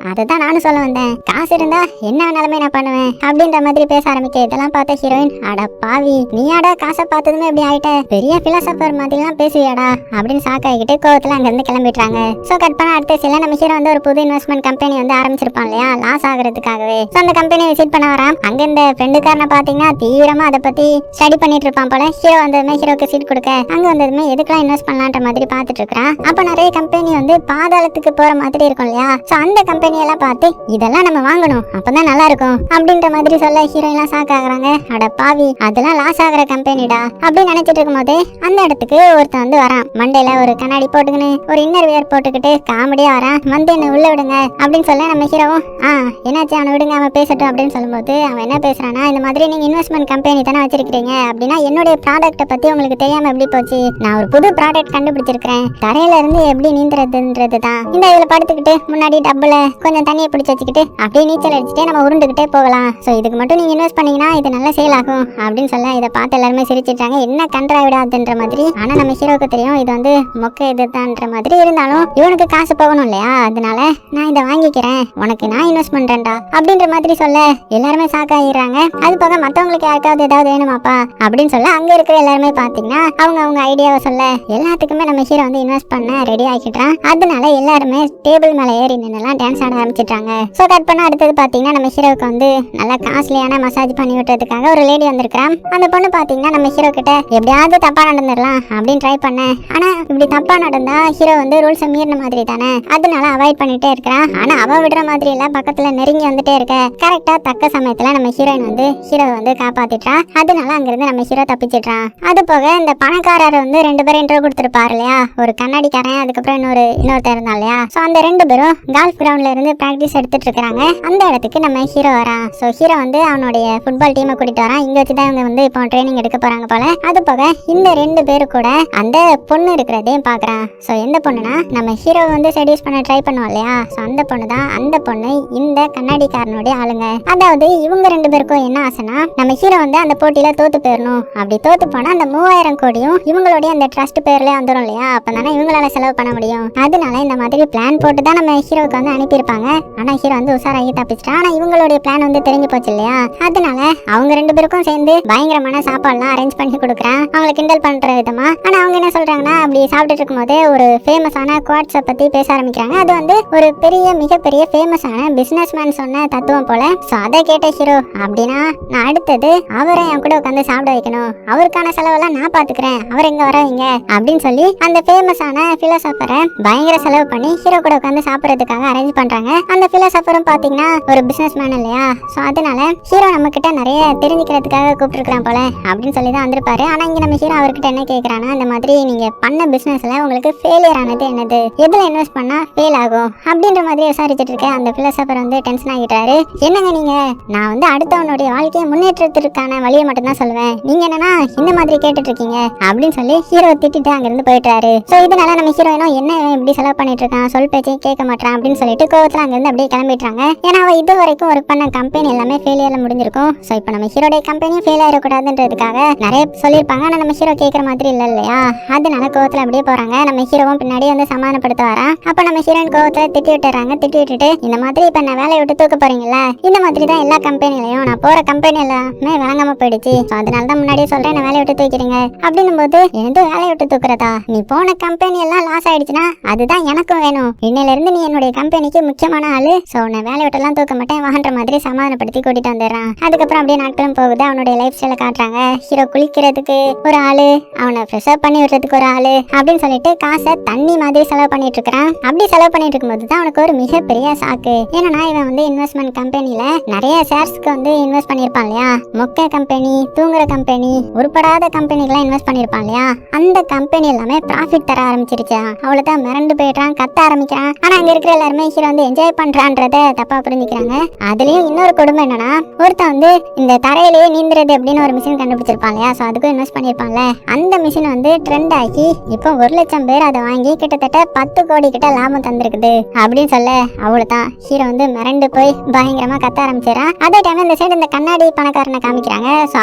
அதுதான் நானும் சொல்ல வந்தேன், காசு இருந்தா என்ன வேணாலுமே நான் பண்ணுவேன் அப்படின்ற மாதிரி பேச ஆரம்பிக்க. இதெல்லாம் பார்த்த ஹீரோயின், அட பாவி நீயாடா காசை பார்த்ததுமே எப்படி ஆயிட்ட, பெரிய பிலாசபர் மாதிரி எல்லாம் பேசுவியாடா அப்படின்னு ஷாக் ஆகிட்டு கோவத்துல அங்க இருந்து கிளம்பிட்டாங்க. சோ கட் பண்ண அடுத்த சில நம்ம ஹீரோ வந்து ஒரு புது இன்வெஸ்ட்மெண்ட் கம்பெனி வந்து ஆரம்பிச்சிருப்பான் இல்லையா, லாஸ் ஆகுறதுக்காகவே. சோ அந்த கம்பெனியை விசிட் பண்ண வரான். அங்க இந்த ஃப்ரெண்டுக்காரனை பாத்தீங்கன்னா தீவிரமா அதை பத்தி ஸ்டடி பண்ணிட்டு இருப்பான் போல. ஹீரோ வந்ததுமே ஹீரோக்கு சீட் கொடுக்க, அங்க வந்ததுமே எதுக்கெல்லாம் இன்வெஸ்ட் பண்ணலான்ற மாதிரி பாத்துட்டு இருக்கான். அப்ப நிறைய கம்பெனி வந்து பாதாளத்துக்கு போற மாதிரி இருக்கும் இல்லையா. சோ அந்த கம்பெனி எல்லாம் பார்த்து, இதெல்லாம் நம்ம வாங்கணும் அப்பதான் நல்லா இருக்கும் அப்படின்ற மாதிரி சொல்ல ஹீரோயின் எல்லாம் ஷாக் ஆகுறாங்க. அட பாவி அதெல்லாம் லாஸ் ஆகுற கம்பெனிடா அப்படின்னு நினைச்சிட்டு இருக்கும்போது, அந்த இடத்துக்கு ஒருத்தன் வந்து வரான். மண்டையில ஒரு கண்ணாடி போட்டுக்கின்னு ஒரு இன்னர் வியர் போட்டுக்கிட்டு காமெடியா வரான். வந்து என்ன உள்ள விடுங்க அப்படின்னு சொல்ல, நம்ம ஹீரோவும் என்னாச்சு அவனை விடுங்க அவன் பேசட்டும் அப்படின்னு சொல்லும்போது, அவன் என்ன பேசுறானா, இந்த மாதிரி நீங்க இன்வெஸ்ட்மெண்ட் கம்பெனி தானே வச்சிருக்கீங்க அப்படின்னா என்னுடைய ப்ராடக்ட்டை பத்தி உங்களுக்கு தெரியாம எப்படி போச்சு, நான் ஒரு புது ப்ராடக்ட் கண்டுபிடிச்சிருக்கேன், தரையில இருந்து எப்படி நீந்துறதுன்றது தான். இந்த இதுல படுத்துக்கிட்டு முன்னாடி டப்புல கொஞ்சம் தண்ணியை பிடிச்சி வச்சுக்கிட்டு அப்படியே நீச்சல் அடிச்சுட்டே நம்ம உருண்டுகிட்டே போகலாம், சோ இதுக்கு மட்டும் நீங்க இன்வெஸ்ட் பண்ணீங்கன்னா இது நல்லா சேல் ஆகும் அப்படின்னு சொல்ல, இதை பார்த்து எல்லாருமே சிரிச்சிட்டாங்க, என்ன கன்றாவிடாதுன்ற மாதிரி. ஆனா நம்ம ஹீரோக்கு தெரியும் இது வந்து மொக்க இதுதான்ற மாதிரி. இருந்தாலும் இவனுக்கு காசு போகணும் இல்லையா, அதனால நான் இதை வாங்கிக்கிறேன், உனக்கு நான் இன்வெஸ்ட் பண்றேன்டா அப்படின்ற மாதிரி சொல்ல எல்லாருமே ஷாக் ஆகிடுறாங்க. அது போக மத்தவங்களுக்கு யாருக்காவது ஏதாவது வேணுமாப்பா அப்படின்னு சொல்ல, அங்க இருக்கிற எல்லாருமே பாத்தீங்கன்னா அவங்க ஐடியாவை சொல்ல எல்லாத்துக்குமே நம்ம ஹீரோ வந்து இன்வெஸ்ட் பண்ண ரெடி ஆகிட்டான். அதனால எல்லாருமே டேபிள் மேல ஏறி நின்னுலாம் டான்ஸ் ஆட ஆரம்பிச்சிட்டாங்க. சோ கட் பண்ண அடுத்தது பாத்தீங்கன்னா நம்ம ஹீரோக்கு வந்து நல்ல காஸ்ட்லியான மசாஜ் பண்ணி விட்டுறதுக்காக ஒரு லேடி வந்திருக்கான். அந்த பொண்ணு பாத்தீங்கன்னா நம்ம ஹீரோ கிட்ட எப்படியாவது தப்பா நடந்துடலாம் அப்படின்னு ட்ரை பண்ண. ஆனா இப்படி தப்பா நடந்தா ஹீரோ வந்து ரூல்ஸை மீறின மாதிரி தானே, அதனால அவாய்ட் பண்ணிட்டே இருக்கிறான். ஆனா அவ விடுற மாதிரி இல்ல, பக்கத்துல நெருங்கி வந்துட்டே இருக்க. கரெக்டா தக்க சமயத்துல நம்ம ஹீரோயின் வந்து ஹீரோ வந்து காப்பாத்திட்டா. அதனால அங்கிருந்து நம்ம ஹீரோ தப்பிச்சிட்டான். அது போக இந்த பணக்காரர் வந்து 2 பேரும் இன்ட்ரோ கொடுத்துருப்பாரு இல்லையா, ஒரு கண்ணாடிக்காரன் அதுக்கப்புறம் இன்னொருத்தர் இருந்தா இல்லையா. சோ அந்த 2 பேரும் கால்ஃப் கிரவுண்ட்ல இருந்து பிராக்டிஸ் எடுத்துட்டு இருக்காங்க. அந்த இடத்துக்கு நம்ம ஹீரோ வரான். சோ ஹீரோ வந்து அவனுடைய ஃபுட்பால் டீமை கூட்டிட்டு வரான். இங்க வச்சுதான் இவங்க வந்து இப்போ ட்ரைனிங் எடுக்க போறாங்க போல. அது போக இந்த 2 பேரு கூட அந்த பொண்ணு இருக்கிறதையும் பாக்குறான். சோ எந்த பொண்ணுனா நம்ம ஹீரோ வந்து செடியூஸ் பண்ண ட்ரை பண்ணுவோம் இல்லையா, சோ அந்த பொண்ணு தான். அந்த பொண்ணு இந்த கண்ணாடிக்காரனுடைய ஆளுங்க. அதாவது இவங்க 2 பேருக்கும் என்ன ஆசைனா நம்ம ஹீரோ வந்து அந்த போட்டியில தோத்து போயிடணும். அப்படி தோத்து போனா அந்த 3000 கோடியும் இவங்களுடைய அந்த ட்ரஸ்ட் பேர்ல வந்துடும் இல்லையா, அப்பதானே இவங்களால செலவு பண்ண முடியும். அதனால இந்த மாதிரி பிளான் போட்டு தான் நம்ம ஹீரோவுக்கு வந்து அனுப்பியிருப்பாங்க. ஆனா ஹீரோ வந்து உஷாராகி தப்பிச்சிட்டான். ஆனா இவங்களுடைய பிளான் வந்து தெரிஞ்சு போச்சு இல்லையா, அதனால அவங்க 2 பேருக்கும் சேர்ந்து பயங்கரமான சாப்பாடுலாம் அரேஞ்ச் பண்ணி கொடுக்குறான் அவங்களை கிண்டல் பண்ற விதமா. ஆனா அவங்க என்ன சொல்றாங்கன்னா, அப்படி சாப்பிட்டுட்டு இருக்கும் போதே ஒரு ஃபேமஸான குவாட்ஸை பத்தி பேச ஆரம்பிக்கிறாங்க. அது வந்து ஒரு மிகப்பெரிய ஃபேமஸான பிசினஸ் மேன் சொன்ன தத்துவம் போல. சோ அதை கேட்ட ஹீரோ, அப்படின்னா நான் அடுத்தது அவரை என் கூட உட்காந்து சாப்பிட வைக்கணும், அவருக்கான செலவெல்லாம் நான் பாத்துக்கிறேன், அவர் எங்க வரவீங்க அப்படின்னு சொல்லி அந்த ஃபேமஸான பிலோசபரை பயங்கர செலவு பண்ணி ஹீரோ கூட உட்காந்து சாப்பிடறதுக்காக அரேஞ்ச் பண்றாங்க. அந்த பிலோசபரும் பாத்தீங்கன்னா ஒரு பிசினஸ் மேன் இல்லையா, சோ அதனால ஹீரோ நம்ம கிட்ட நிறைய தெரிஞ்சுக்கிறதுக்காக கூப்பிட்டுருக்கான் போல அப்படின்னு சொல்லி தான் வந்திருப்பாரு. ஆனா இங்க நம்ம ஹீரோ அவர்கிட்ட என்ன கேட்கறானா, இந்த மாதிரி நீங்க பண்ண பிசினஸ்ல உங்களுக்கு ஃபெயிலியர் ஆனது என்னது, எதுல இன்வெஸ்ட் பண்ணா ஃபெயில் ஆகும் அப்படின்ற மாதிரி விசாரிச்சுட்டு இருக்கேன். அந்த பிலோசபர் வந்து டென்ஷன் ஆகிட்டாரு. என்னங்க நீங்க, நான் வந்து அடுத்தவனுடைய வாழ்க்கையை முன்னேற்றத்திற்கான வழியை மட்டும் தான் சொல்லுவேன், நீங்க என்னன்னா இந்த மாதிரி கேட்டுட்டு இருக்கீங்க அப்படின்னு சொல்லி ஹீரோ திட்டிட்டு அங்கிருந்து போயிட்டாரு. சோ இதனால நம்ம ஹீரோயினும் என்ன இப்படி செலவு பண்ணிட்டு இருக்கான், சொல் பேச்சையும் கேட்க மாட்டான் அப்படின்னு சொல்லிட்டு கோவத்துல அங்கிருந்து அப்படியே கிளம்பிட்டாங்க. ஏன்னா அவ இது வரைக்கும் ஒர்க் பண்ண கம்பெனி எல்லாமே ஃபெயிலியர்ல முடிஞ்சிருக்கும். சோ இப்போ நம்ம ஹீரோடைய கம்பெனியும் ஃபெயில் ஆயிடக்கூடாதுன்றதுக்காக நிறைய சொல்லியிருப்பாங்க. ஆனா நம்ம ஹீரோ கேட்கற மாதிரி இல்ல இல்லையா, அதனால கோவத்துல அப்படியே போறாங்க. நம்ம ஹீரோவும் பின்னாடி வந்து சமாதானப்படுத்த வரான். அப்ப நம்ம ஹீரோயின் கோவத்துல திட்டி விட்டுறாங்க. திட்டி விட்டுட்டு, இந்த மாதிரி இப்ப நான் வேலையை விட்டு தூக்க போறீங்கல்ல, இந்த மாதிரி தான் எல்லா கம்பெனிலையும் நான் போற கம்பெனி எல்லாமே வழங்காம போயிடுச்சு. அதனால தான் முன்னாடியே சொல்றேன், நான் வேலையை விட்டு தூக்கிறீங்க அப்படின்னும் போது, எனக்கு வேலையை விட்டு தூக்குறதா, நீ போன கம்பெனி எல்லாம் லாஸ் ஆயிடுச்சுன்னா அதுதான் எனக்கும் வேணும், இன்னையில இருந்து நீ என்னுடைய கம்பெனிக்கு முக்கியமான ஆளு, சோ நான் வேலையை விட்டு எல்லாம் தூக்க மாட்டேன் வான்ற மாதிரி சமாதானப்படுத்தி கூட்டிட்டு வந்துடுறான். அதுக்கப்புறம் அப்படியே நாட்களும் போகுது. அவனுடைய லைஃப் ஸ்டைல காட்டுறாங்க. ஹீரோ குளிக்கிறதுக்கு ஒரு ஆளு, அவனை ஃப்ரெஷ்அப் பண்ணி விடுறதுக்கு ஒரு ஆளு அப்படின்னு சொல்லிட்டு காசை தண்ணி மாதிரி செலவு பண்ணிட்டு இருக்கிறான். அப்படி செலவு பண்ணிட்டு இருக்கும்போது தான் அவனுக்கு ஒரு மிகப்பெரிய சாக்கு. ஏன்னா இவன் வந்து இன்வெஸ்ட்மெண்ட் கம்பெனில நிறைய ஷேர்ஸ்க்கு வந்து இன்வெஸ்ட் பண்ணிருப்பான் இல்லையா, மொக்க கம்பெனி, தூங்குற கம்பெனி, உருப்படாத கம்பெனிக்கெல்லாம் இன்வெஸ்ட் பண்ணிருப்பான் இல்லையா, அந்த கம்பெனி எல்லாமே ப்ராஃபிட் தர ஆரம்பிச்சிருச்சா. அவ்வளவுதான் மிரண்டு போயிட்டான், கத்த ஆரம்பிக்கிறான். ஆனா அங்க இருக்கிற எல்லாருமே ஹீரோ வந்து என்ஜாய் பண்றான்றத தப்பா புரிஞ்சுக்கிறாங்க. அதுலயும் இன்னொரு கொடுமை என்னன்னா, ஒருத்தன் வந்து இந்த தரையிலேயே நீந்துறது அப்படின்னு ஒரு மிஷின் கண்டுபிடிச்சிருப்பான் இல்லையா, சோ அதுக்கும் இன்வெஸ்ட் பண்ணிருப்பான்ல. அந்த மிஷின் வந்து ட்ரெண்ட் ஆகி இப்போ 1 லட்சம் பேர் அதை வாங்கி கிட்டத்தட்ட 10 கோடி கிட்ட லாபம் தந்திருக்குது அப்படின்னு சொல்ல, அவ்வளவுதான் ஹீரோ வந்து மிரண்டு போய் பயங்கரமா கத்த ஆரம்பிச்சிடறான். அதே டைம் இந்த சைடு இந்த கண்ணாடி பணக்காரனை காமிக்கிறாங்க. சோ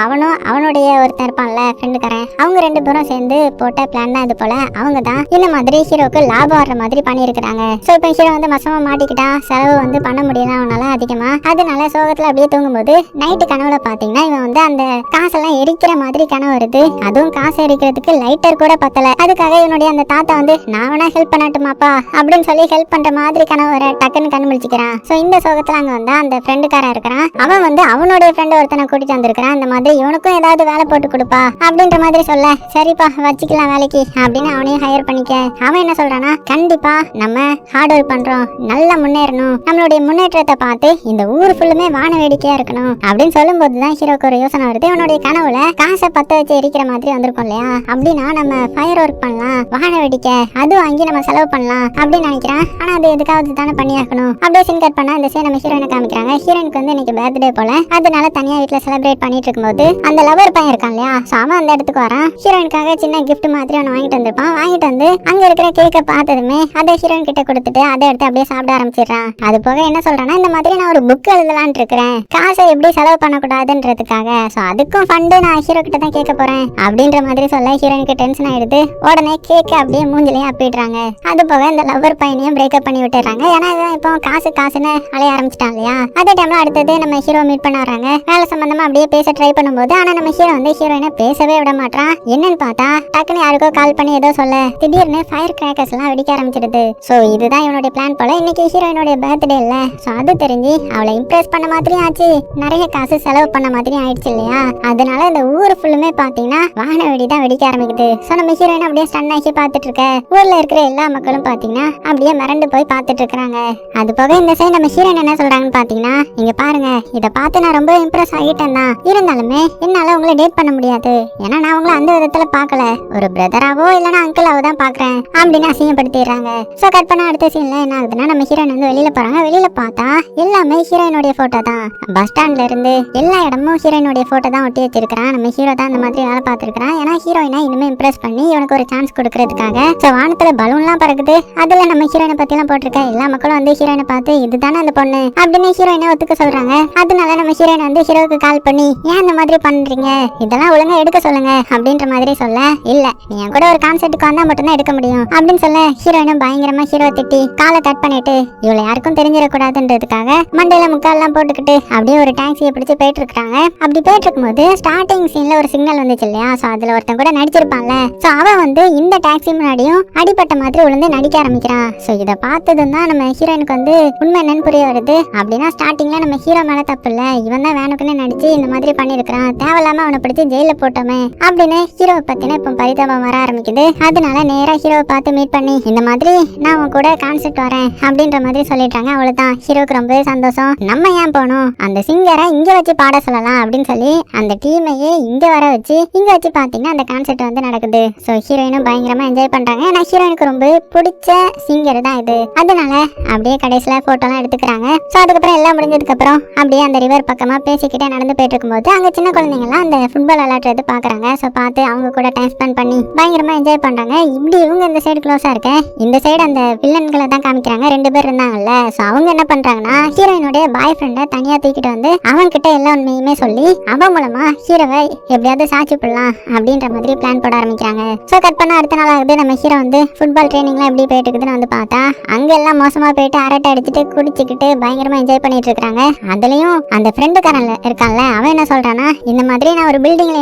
அவனுடைய ஒருத்தன் இருப்பான்ல ஃப்ரெண்டுக்காரன், அவங்க 2 பேரும் சேர்ந்து போட்ட பிளான் தான் இது போல. அவங்க தான் இந்த மாதிரி ஹீரோக்கு லாபம் வர்ற மாதிரி பண்ணியிருக்கிறாங்க. சோ இப்போ ஹீரோ வந்து மசமா மாட்டிக்கிட்டான், செலவு வந்து பண்ண முடியல அவனால அதிகமா. அதனால சோகத்துல அப்படியே தூங்கும்போது நைட்டு கனவுல பாத்தீங்கன்னா இவன் வந்து அந்த காசெல்லாம் எரிக்கிற மாதிரி கனவு வருது. அதுவும் காசு எரிக்கிறதுக்கு லைட்டர் கூட பத்தல. அதுக்காக இவனுடைய அந்த தாத்தா வந்து, நான் வேணா ஹெல்ப் பண்ணட்டுமாப்பா அப்படின்னு சொல்லி ஹெல்ப் பண்ற மாதிரி கனவு வர டக்குன்னு கண்ணு முழிச்சுக்கிறான். சோ இந்த சோகத்துல அங்க வந்து அந்த ஃப்ரெண்டுக்காரன் இருக்கிறான். அவன் வந்து அவனுடைய ஃப்ரெண்ட் ஒருத்தனை கூட்டிட்டு வந்திருக்கான். இந்த மாதிரி இவனுக்கும் ஏதாவது வேலை போட்டு கொடுப்பா அப்படின்ற மாதிரி சொல்ல, சரிப்பா வச்சுக்கலாம் வேலைக்கு அப்படின்னு அவனையும் ஹையர் பண்ணிக்க. அவன் என்ன சொல்றானா, கண்டிப்பா நம்ம ஹார்ட் ஒர்க் பண்றோம், நல்லா முன்னேறணும், நம்மளுடைய முன்னேற்றத்தை பார்த்து இந்த ஊர் ஃபுல்லுமே வான வேடிக்கையா இருக்கணும் அப்படின்னு சொல்லும் போதுதான் ஹீரோக்கு ஒரு யோசனை வருது. இவனுடைய கனவுல காசை பத்த வச்சு எரிக்கிற மாதிரி வந்திருக்கும் இல்லையா, அப்படின்னா நம்ம ஃபயர் ஒர்க் பண்ணலாம், வான வேடிக்கை அது வாங்கி நம்ம செலவு பண்ணலாம் அப்படின்னு நினைக்கிறான். ஆனா அது எதுக்காவது தானே பண்ணியாக்கணும். அப்படியே சீன் கட் பண்ணா இந்த சைடு நம்ம ஹீரோயினை காமிக்கிறாங்க. ஹீரோயினுக்கு வந்து இன்னைக்கு பர்த்டே போல, அதனால தனியா வீட்டுல செலிப்ரேட் பண்ணிட்டு இருக்கும்போது அந்த லவர் பையன் இருக்கான் இல்லையா, சோ அவன் அந்த இடத்துக்கு வரான். ஹீரோயினுக்காக சின்ன கிஃப்ட் மாதிரி அவன் வாங்கிட்டு வந்திருப்பான். வாங்கிட்டு வந்து அங்க இருக்கிற கேக்கை பார்த்ததுமே அதை ஹீரோயின் கிட்ட கொடுத்துட்டு அதை எடுத்து அப்படியே சாப்பிட ஆரம்பிச்சிடறான். அது போக என்ன சொல்றான்னா, இந்த மாதிரி நான் ஒரு புக் எழுதலான் இருக்கிறேன், காசை எப்படி செலவு பண்ணக்கூடாதுன்றதுக்காக, சோ அதுக்கும் ஃபண்டு நான் ஹீரோ கிட்ட தான் கேட்க போறேன் அப்படின்ற மாதிரி சொல்ல ஹீரோயினுக்கு டென்ஷன் ஆயிடுது. உடனே கேக்க அப்படியே மூஞ்சிலையும் அப்பிடுறாங்க. அது போக இந்த லவர் பையனையும் பிரேக்கப் பண்ணி விட்டுறாங்க. ஏன்னா இப்போ காசுன்னு அலைய ஆரம்பிச்சிட்டான் இல்லையா. அதே டைம்ல அடுத்தது நம்ம ஹீரோ மீட் பண்ண வராங்க. வேலை சம்பந்தமா அப்படியே பேச ட்ரை பண்ணும்போது ஆனா நம்ம ஹீரோ வந்து ஹீரோயினை பேசவே விட மாட்டான். என்னன்னு பார்த்தா டக்குன்னு யாருக்கோ கால் பண்ணி ஏதோ சொல்ல திடீர்னு ஃபயர் கிராக்கர்ஸ் எல்லாம் வெடிக்க ஆரம்பிச்சிடுது. சோ இதுதான் இவனுடைய பிளான் பிளான் போல இன்னைக்கு ஹீரோயினுடைய பர்த்டே இல்ல, சோ அது தெரிஞ்சு அவளை இம்ப்ரெஸ் பண்ண மாதிரியும் ஆச்சு, நிறைய காசு செலவு பண்ண மாதிரியும் ஆயிடுச்சு இல்லையா. அதனால இந்த ஊர் ஃபுல்லுமே பாத்தீங்கன்னா வான வெடி தான் வெடிக்க ஆரம்பிக்குது. சோ நம்ம ஹீரோயின் அப்படியே ஸ்டன் ஆகி பாத்துட்டு இருக்க ஊர்ல இருக்கிற எல்லா மக்களும் பாத்தீங்கன்னா அப்படியே மிரண்டு போய் பாத்துட்டு இருக்காங்க. அது போக இந்த சைடு நம்ம ஹீரோயின் என்ன சொல்றாங்கன்னு பாத்தீங்கன்னா, இங்க பாருங்க, இத பார்த்து நான் ரொம்ப இம்ப்ரெஸ் ஆகிட்டேன் தான், இருந்தாலுமே என்னால உங்களை டேட் பண்ண முடியாது, ஏன்னா நான் உங்களை அந்த விதத்துல பாக்கல, ஒரு பிரதராவோ இல்லனா அங்கிளாவோ தான் பாக்குறேன் அப்படின்னு அசிங்கப்படுத்திடுறாங்க. சோ கட் பண்ண அடுத்த சீன்ல என்ன ஆகுதுன்னா, நம்ம ஹீரோயின் வந்து வெளியில போறாங்க. வெளியில பார்த்தா எல்லாமே ஹீரோயினுடைய போட்டோ தான். பஸ் ஸ்டாண்ட்ல இருந்து எல்லா இடமும் ஹீரோயினுடைய போட்டோ தான் ஒட்டி வச்சிருக்கான். நம்ம ஹீரோ தான் இந்த மாதிரி வேலை பார்த்திருக்கான். ஏன்னா ஹீரோயினை இனிமே இம்ப்ரெஸ் பண்ணி இவனுக்கு ஒரு சான்ஸ் கொடுக்கறதுக்காக. சோ வானத்துல பலூன்லாம் பறக்குது, அதுல நம்ம ஹீரோயினை பத்தி எல்லாம் போட்டிருக்க. எல்லா மக்களும் வந்து ஹீரோயினை பார்த்து இதுதானே அந்த பொண்ணு அப்படின்னு ஹீரோயினை ஒத்துக்க சொல்றாங்க. அதனால நம்ம ஹீரோயின் வந்து ஹீரோவுக்கு கால் பண்ணி, ஏன் இந்த மாதிரி பண்றீங்க, இதெல்லாம் ஒழுங்கா எடுக்க சொல்லுங்க அப்படின்ற மாதிரி சொல்ல, இல்ல நீ என் கூட ஒரு கான்செர்ட்டுக்கு வந்தா மட்டும் தான் எடுக்க முடியும் அப்படின்னு சொல்ல, ஹீரோயினும் பயங்கரமா ஹீரோ திட்டி காலை கட் பண்ணிட்டு இவளை யாருக்கும் தெரிஞ்சிடக்கூடாதுன்றதுக்காக மண்டையில முக்கால்லாம் போட்டுக்கிட்டு அப்படியே ஒரு டாக்ஸியை பிடிச்சு போயிட்டு இருக்காங்க. அப்படி போயிட்டு இருக்கும்போது ஸ்டார்டிங் சீன்ல ஒரு சிக்னல் வந்துச்சு இல்லையா, சோ அதுல ஒருத்தன் கூட நடிச்சிருப்பான்ல, சோ அவன் வந்து இந்த டாக்ஸி முன்னாடியும் அடிப்பட்ட மாதிரி விழுந்து நடிக்க ஆரம்பிக்கிறான். சோ இதை பார்த்ததும் தான் நம்ம ஹீரோயினுக்கு வந்து உண்மை என்னன்னு புரிய வருது. அப்படின்னா ஸ்டார்டிங்ல நம்ம ஹீரோ மேல தப்பு இல்ல, இவன் தான் வேணுக்குன்னு நடிச்சு இந்த மாதிரி பண்ணிருக்கான், தேவையில்லாம அவனை பிடிச்சி ஜெயில போட்டோமே அப்படின்னு ஹீரோவை பத்தின இப்ப பரிதாபம் வர ஆரம்பிக்குது. அதனால நேரா ஹீரோவை பார்த்து மீட் பண்ணி, இந்த மாதிரி நான் உன் கூட கான்செர்ட் வரேன் அப்படின்ற மாதிரி சொல்லிட்டாங்க. அவ்வளவுதான், ஹீரோக்கு ரொம்ப சந்தோஷம். நம்ம ஏன் போனோம், அந்த சிங்கரை இங்க வச்சு பாட சொல்லலாம் அப்படின்னு சொல்லி அந்த டீமையே இங்க வர வச்சு இங்க வச்சு பாத்தீங்கன்னா அந்த கான்செர்ட் வந்து நடக்குது. சோ ஹீரோயினும் பயங்கரமா என்ஜாய் பண்றாங்க. ஏன்னா ஹீரோயினுக்கு ரொம்ப பிடிச்ச சிங்கர் தான் இது. அதனால அப்படியே கடைசியில போட்டோ எல்லாம் எடுத்துக்கிறாங்க. சோ அதுக்கப்புறம் எல்லாம் முடிஞ்சதுக்கு அப்புறம் அப்படியே அந்த ரிவர் பக்கமா பேசிக்கிட்டே நடந்து போயிட்டு இருக்கும்போது அங்க சின்ன குழந்தைங்க எல்லாம் அந்த ஃபுட்பால் விளையாடுறது பாக்குறாங்க. சோ பார்த்து அவங்க கூட டைம் ஸ்பெண்ட் பண்ணி பயங்கரமா என்ஜாய் பண்றாங்க. இப்படி இவங்க இந்த சைடு க்ளோஸா இருக்க, இந்த சைடு அந்த வில்லன்களை தான் காமிக்கிறாங்க. 2 பேர் இருந்தாங்கல்ல, சோ அவங்க என்ன பண்றாங்கன்னா ஹீரோயினுடைய பாய் ஃப்ரெண்டை தனியா தூக்கிட்டு வந்து அவன் கிட்ட எல்லா உண்மையுமே சொல்லி அவன் மூலமா ஹீரோவை எப்படியாவது சாட்சி போடலாம் அப்படின்ற மாதிரி பிளான் போட ஆரம்பிக்கிறாங்க. சோ கட் பண்ண அடுத்த நாள் ஆகுது. நம்ம ஹீரோ வந்து ஃபுட்பால் ட்ரைனிங்லாம் எப்படி போயிட்டு இருக்குதுன்னு வந்து பார்த்தா அங்க எல்லாம் மோசமா போயிட்டு அரட்டை அடிச்சுட்டு குடிச்சுக்கிட்டு பயங்கரமா என்ஜாய் பண்ணிட்டு இருக்காங்க. அதுலயும் அந்த ஃப்ரெண்டுக்காரன் இருக்கான்ல, அவன் என்ன சொல்றானா, இந்த மாதிரி நான் ஒரு பில்டிங்ல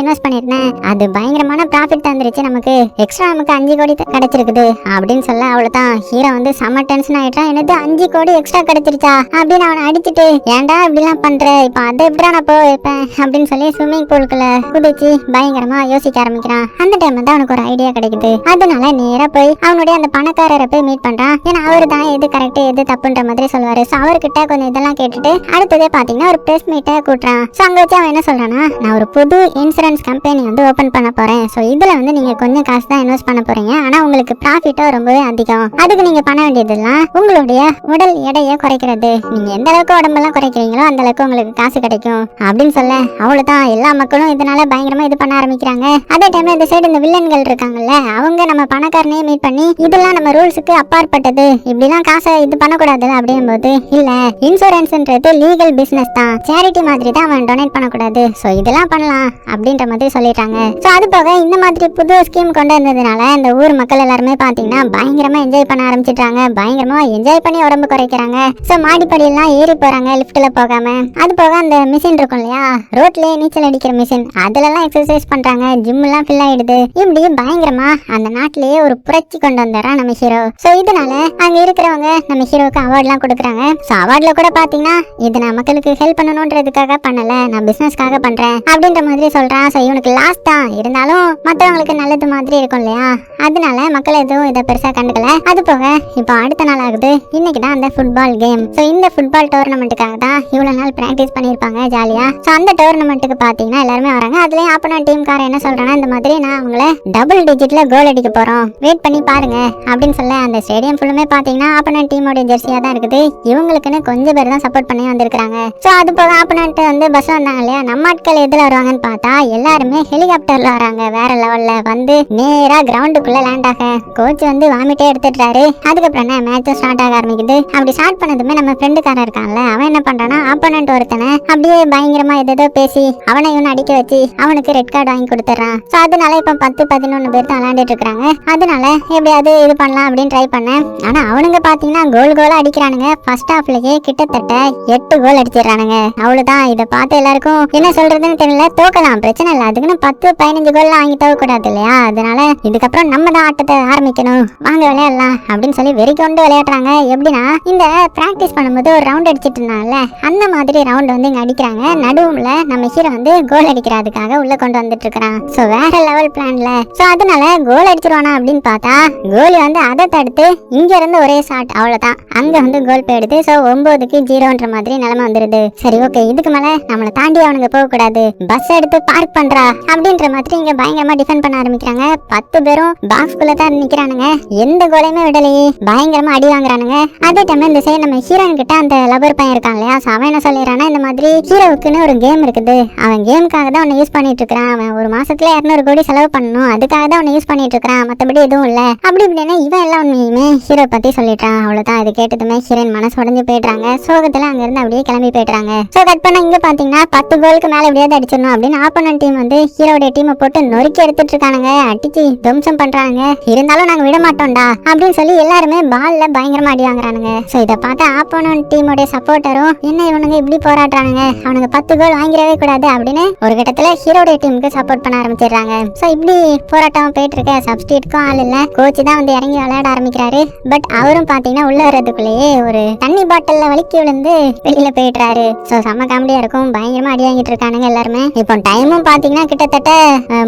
இன்வெஸ்ட் பண்ணிருந்தேன், அது பயங்கரமான ப்ராஃபிட் தந்துருச்சு, நமக்கு எக்ஸ்ட்ரா நமக்கு 5 கோடி கிடைச்சிருக்குது அப்படின்னு சொல்ல, அவ்வளவுதான் ஹீரோ வந்து செம்ம டென்ஷன் ஆயிட்டான். எனக்கு 5 கோடி எக்ஸ்ட்ரா கிடைச்சிருச்சா அப்படின்னு அவனை அடிச்சுட்டு, ஏன்டா இப்படிலாம் பண்ற, இப்ப அதை எப்படா நான் போய் வைப்பேன் அப்படின்னு சொல்லி ஸ்விம்மிங் பூலுக்குள்ள குதிச்சு பயங்கரமா யோசிக்க ஆரம்பிக்கிறான். அந்த டைம்ல தான் அவனுக்கு ஒரு ஐடியா கிடைக்குது. அதனால நேரா போய் அவனுடைய அந்த பணக்காரரை போய் மீட் பண்றான். ஏன்னா அவரு தான் எது கரெக்ட் எது தப்புன்ற மாதிரி சொல்லுவாரு. சோ அவர்கிட்ட கொஞ்சம் இதெல்லாம் கேட்டுட்டு அடுத்ததே பாத்தீங்கன்னா ஒரு பிரஸ் மீட்டை கூட்டுறான். சோ அங்க வச்சு அவன் என்ன சொல்றான்னா, நான் ஒரு புது இன்சூரன்ஸ் கம்பெனி வந்து ஓபன் பண்ண போறேன். சோ இதுல வந்து நீங்க கொஞ்சம் காசு தான் இன்வெஸ்ட் பண்ண போறீங்க, ஆனா உங்களுக்கு ப்ராஃபிட்டோ ரொம்பவே அதிகம். அதுக்கு நீங்க பண்ண வேண்டியதெல்லாம் உங்களுடைய உடல் எடையை குறைக்கிறது. நீங்க எந்த அளவுக்கு உடம்பெல்லாம் குறைக்கிறீங்களோ அந்த அளவுக்கு உங்களுக்கு காசு கிடைக்கும் அப்படின்னு சொல்ல, அவ்வளவுதான் எல்லா மக்களும் இதனால பயங்கரமா இது பண்ண ஆரம்பிக்கிறாங்க. அதே டைம்ல இந்த சைடு இந்த வில்லன்கள் இருக்காங்கல்ல, அவங்க நம்ம பணக்காரனையே மீட் பண்ணி இதெல்லாம் நம்ம ரூல்ஸுக்கு அப்பாற்பட்டது, இப்படிலாம் காசை இது பண்ணக்கூடாது அப்படின் போது, இல்ல இன்சூரன்ஸ்ன்றது லீகல் பிசினஸ் தான், சேரிட்டி மாதிரி தான் அவன் டொனேட் பண்ணக்கூடாது, சோ இதெல்லாம் பண்ணலாம் அப்படின்ற மாதிரி சொல்லிட்டாங்க. சோ அது போக இந்த மாதிரி புது ஸ்கீம் கொண்டு வந்ததுனால இந்த ஊர் மக்கள் எல்லாருமே பாத்தீங்கன்னா பயங்கரமா என்ஜாய் பண்ண ஆரம்பிச்சிட்டாங்க. பயங்கரமா என்ஜாய் பண்ணி உடம்பு குறைக்கிறாங்க. சோ மாடிப்படி எல்லாம் ஏறி போறாங்க லிஃப்ட்ல போகாம. அது போக அந்த மிஷின் இருக்கும் இல்லையா, ரோட்லயே நீச்சல் அடிக்கிற மிஷின், அதுல எல்லாம் எக்ஸசைஸ் பண்றாங்க. ஜிம் எல்லாம் ஃபில் ஆயிடுது. இப்படி பயங்கரமா அந்த நாட்டிலேயே ஒரு புரட்சி கொண்டு வந்தாரா நம்ம ஹீரோ. சோ இதனால அங்க இருக்கிறவங்க நம்ம ஹீரோக்கு அவார்ட் எல்லாம் கொடுக்குறாங்க. சோ அவார்ட்ல கூட பாத்தீங்கன்னா இது நான் மக்களுக்கு ஹெல்ப் பண்ணணும்ன்றதுக்காக பண்ணல, நான் பிசினஸ்க்காக பண்றேன் அப்படின்ற மாதிரி சொல்றான். சோ இவனுக்கு லாஸ் தான் இருந்தாலும் மற்றவங்களுக்கு நல்லது மாதிரி இருக்கும் இல்லையா, அதனால மக்கள் எதுவும் இதை பெருசா கண்டுக்கல. அது போக இப்போ அடுத்த நாள் ஆகுது. இன்னைக்கு தான் அந்த ஃபுட்பால் கேம். சோ இந்த ஃபுட்பால் டோர்னமெண்ட்டுக்காக தான் இவ்வளவு நாள் பிராக்டிஸ் பண்ணிருப்பாங்க ஜாலியா. சோ அந்த டோர்னமெண்ட்டுக்கு பாத்தீங்கன்னா எல்லாருமே வராங்க. அதுலயும் ஆப்போனன்ட் டீம்கார என்ன சொல்றானா, இந்த மாதிரி நான் அவங்கள டபுள் டிஜிட்ல கோல் அடிக்க போறோம், வெயிட் பண்ணி பாருங்க அப்படின்னு சொல்ல, அந்த ஸ்டேடியம் ஃபுல்லுமே பாத்தீங்கன்னா ஆப்போனன்ட் டீமோட ஜெர்சியா தான் இருக்குது. இவங்களுக்குன்னு கொஞ்சம் பேர் தான் சப்போர்ட் பண்ணி வந்திருக்காங்க. சோ அது போக ஆப்போனன்ட் வந்து பஸ் வந்தாங்க இல்லையா, நம்ம ஆட்கள் எதுல வருவாங்கன்னு பார்த்தா எல்லாருமே ஹெலிகாப்டர்ல வராங்க. வேற லெவல்ல வந்து நேரா கிரவுண்டுக்குள்ள லேண்ட் ஆக கோச் வந்து வாமிட்டே எடுத்துட்டாரு. அதுக்கப்புறம் என்ன மேட்ச் ஸ்டார்ட் ஆக ஆரம்பிக்குது. அப்படி ஸ்டார்ட் பண்ணதுமே நம்ம ஃப்ரெண்டுக்காரன் இருக்கான்ல, அவன் என்ன பண்றானா ஆப்போனன்ட் ஒருத்தனை அப்படியே பயங்கரமா ஏதோ பேசி அவனை இவனை அடிக்க வச்சு அவனுக்கு ரெட் கார்டு வாங்கி கொடுத்துறான். சோ அதனால இப்ப 10-11 பேர் தான் விளையாண்டுட்டு இருக்காங்க. அதனால எப்படியாவது இது பண்ணலாம் அப்படின்னு ட்ரை பண்ணேன். ஆனா அவனுங்க பாத்தீங்கன்னா கோலா அடிக்கிறானுங்க. ஃபர்ஸ்ட் ஹாஃப்லயே கிட்டத்தட்ட 8 கோல் அடிச்சிடறானுங்க. அவ்வளவுதான். இதை பார்த்து எல்லாருக்கும் என்ன சொல்றதுன்னு தெரியல. தோக்கலாம் பிரச்சனை இல்லை, அதுக்குன்னு 10-15 கோல் வாங்கி தோக்க கூடாது இல்லையா. அதனால இதுக்கப்புறம் நம்ம தான் ஆட்டத்தை ஆரம்பிக்கணும், வாங்க விளையாடலாம் அப்படின்னு சொல்லி வெறி கொண்டு விளையாட விளையாடுறாங்க. எப்படின்னா இந்த பிராக்டிஸ் பண்ணும்போது ஒரு ரவுண்ட் அடிச்சிட்டு இருந்தாங்கல்ல, அந்த மாதிரி ரவுண்ட் வந்து இங்க அடிக்கிறாங்க. நடுவுல நம்ம ஹீரோ வந்து கோல் அடிக்கிறதுக்காக உள்ள கொண்டு வந்துட்டு இருக்கான். சோ வேற லெவல் பிளான்ல. சோ அதனால கோல் அடிச்சிருவானா அப்படின்னு பார்த்தா கோலி வந்து அதை தடுத்து இங்க இருந்து ஒரே ஷாட், அவ்வளவுதான். அங்க வந்து கோல் போயிடுது. சோ 9க்கு 0ன்ற மாதிரி நிலைமை வந்துருது. சரி ஓகே, இதுக்கு மேல நம்மளை தாண்டி அவனுங்க போக கூடாது, பஸ் எடுத்து பார்க் பண்றா அப்படின்ற மாதிரி இங்க பயங்கரமா டிஃபெண்ட் பண்ண ஆரம்பிக்கிறாங்க. 10 பேரும் பாக்ஸ்குள்ள தான் நிக்கிறானுங்க. எந்த கோலையுமே விடலையே, பயங்கரமா அடி வாங்குறானுங்க. அதே டைம் இந்த சைடு நம்ம ஹீரோயின் கிட்ட அந்த லவர் பையன் இருக்கான் இல்லையா, அவன் என்ன சொல்லிடுறானா, இந்த மாதிரி ஹீரோவுக்குன்னு ஒரு கேம் இருக்குது, அவன் கேமுக்காக தான் அவனை யூஸ் பண்ணிட்டு இருக்கான், அவன் ஒரு மாசத்துல 200 கோடி செலவு பண்ணணும், அதுக்காக தான் அவனை யூஸ் பண்ணிட்டு இருக்கான், மத்தபடி எதுவும் இல்ல அப்படி இப்படின்னு இவன் எல்லாம் உண்மையுமே ஹீரோ பத்தி சொல்லிட்டான். அவ்வளவுதான். இது கேட்டதுமே ஹீரோயின் மனசு உடஞ்சு போயிடுறாங்க. சோகத்துல அங்க இருந்து அப்படியே கிளம்பி போயிடுறாங்க. சோ கட் பண்ண இங்க பாத்தீங்கன்னா 10 கோலுக்கு மேல எப்படியாவது அடிச்சிடணும் அப்படின்னு ஆப்போனன்ட் டீம் வந்து ஹீரோடைய டீமை போட்டு நொறுக்கி எடுத்துட்டு இருக்கானுங்க. அடிச்சு துவம்சம் பண்றாங்க. இருந்தாலும் நாங்க விட மாட்டோம்டா அப்படின்னு சொல்லி எல்லாருமே பால்ல பயங்கரமா அடி வாங்குறானுங்க. சோ இதை பார்த்து ஆப்போனன்ட் டீமோட சப்போர்ட்டரும் என்ன இவனுங்க இப்படி போராடுறானுங்க, அவனுங்க 10 கோல் வாங்கிடவே கூடாது அப்படின்னு ஒரு கட்டத்துல ஹீரோடைய டீமுக்கு சப்போர்ட் பண்ண ஆரம்பிச்சிடுறாங்க. சோ இப்படி போராட்டம் போயிட்டு இருக்க. சப்ஸ்டியூட்க்கும் ஆள் இல்ல, கோச் தான் வந்து இறங்கி விளையாட ஆரம்பிக்கிறாரு. பட் அவரும் பாத்தீங்கன்னா உள்ள வர்றதுக்குள்ளேயே ஒரு தண்ணி பாட்டில்ல வலிக்கி விழுந்து வெளியில போயிடுறாரு. சோ செம்ம காமெடியா இருக்கும். பயங்கரமா அடி வாங்கிட்டு இருக்கானுங்க எல்லாருமே. இப்போ டைமும் பாத்தீங்கன்னா கிட்டத்தட்ட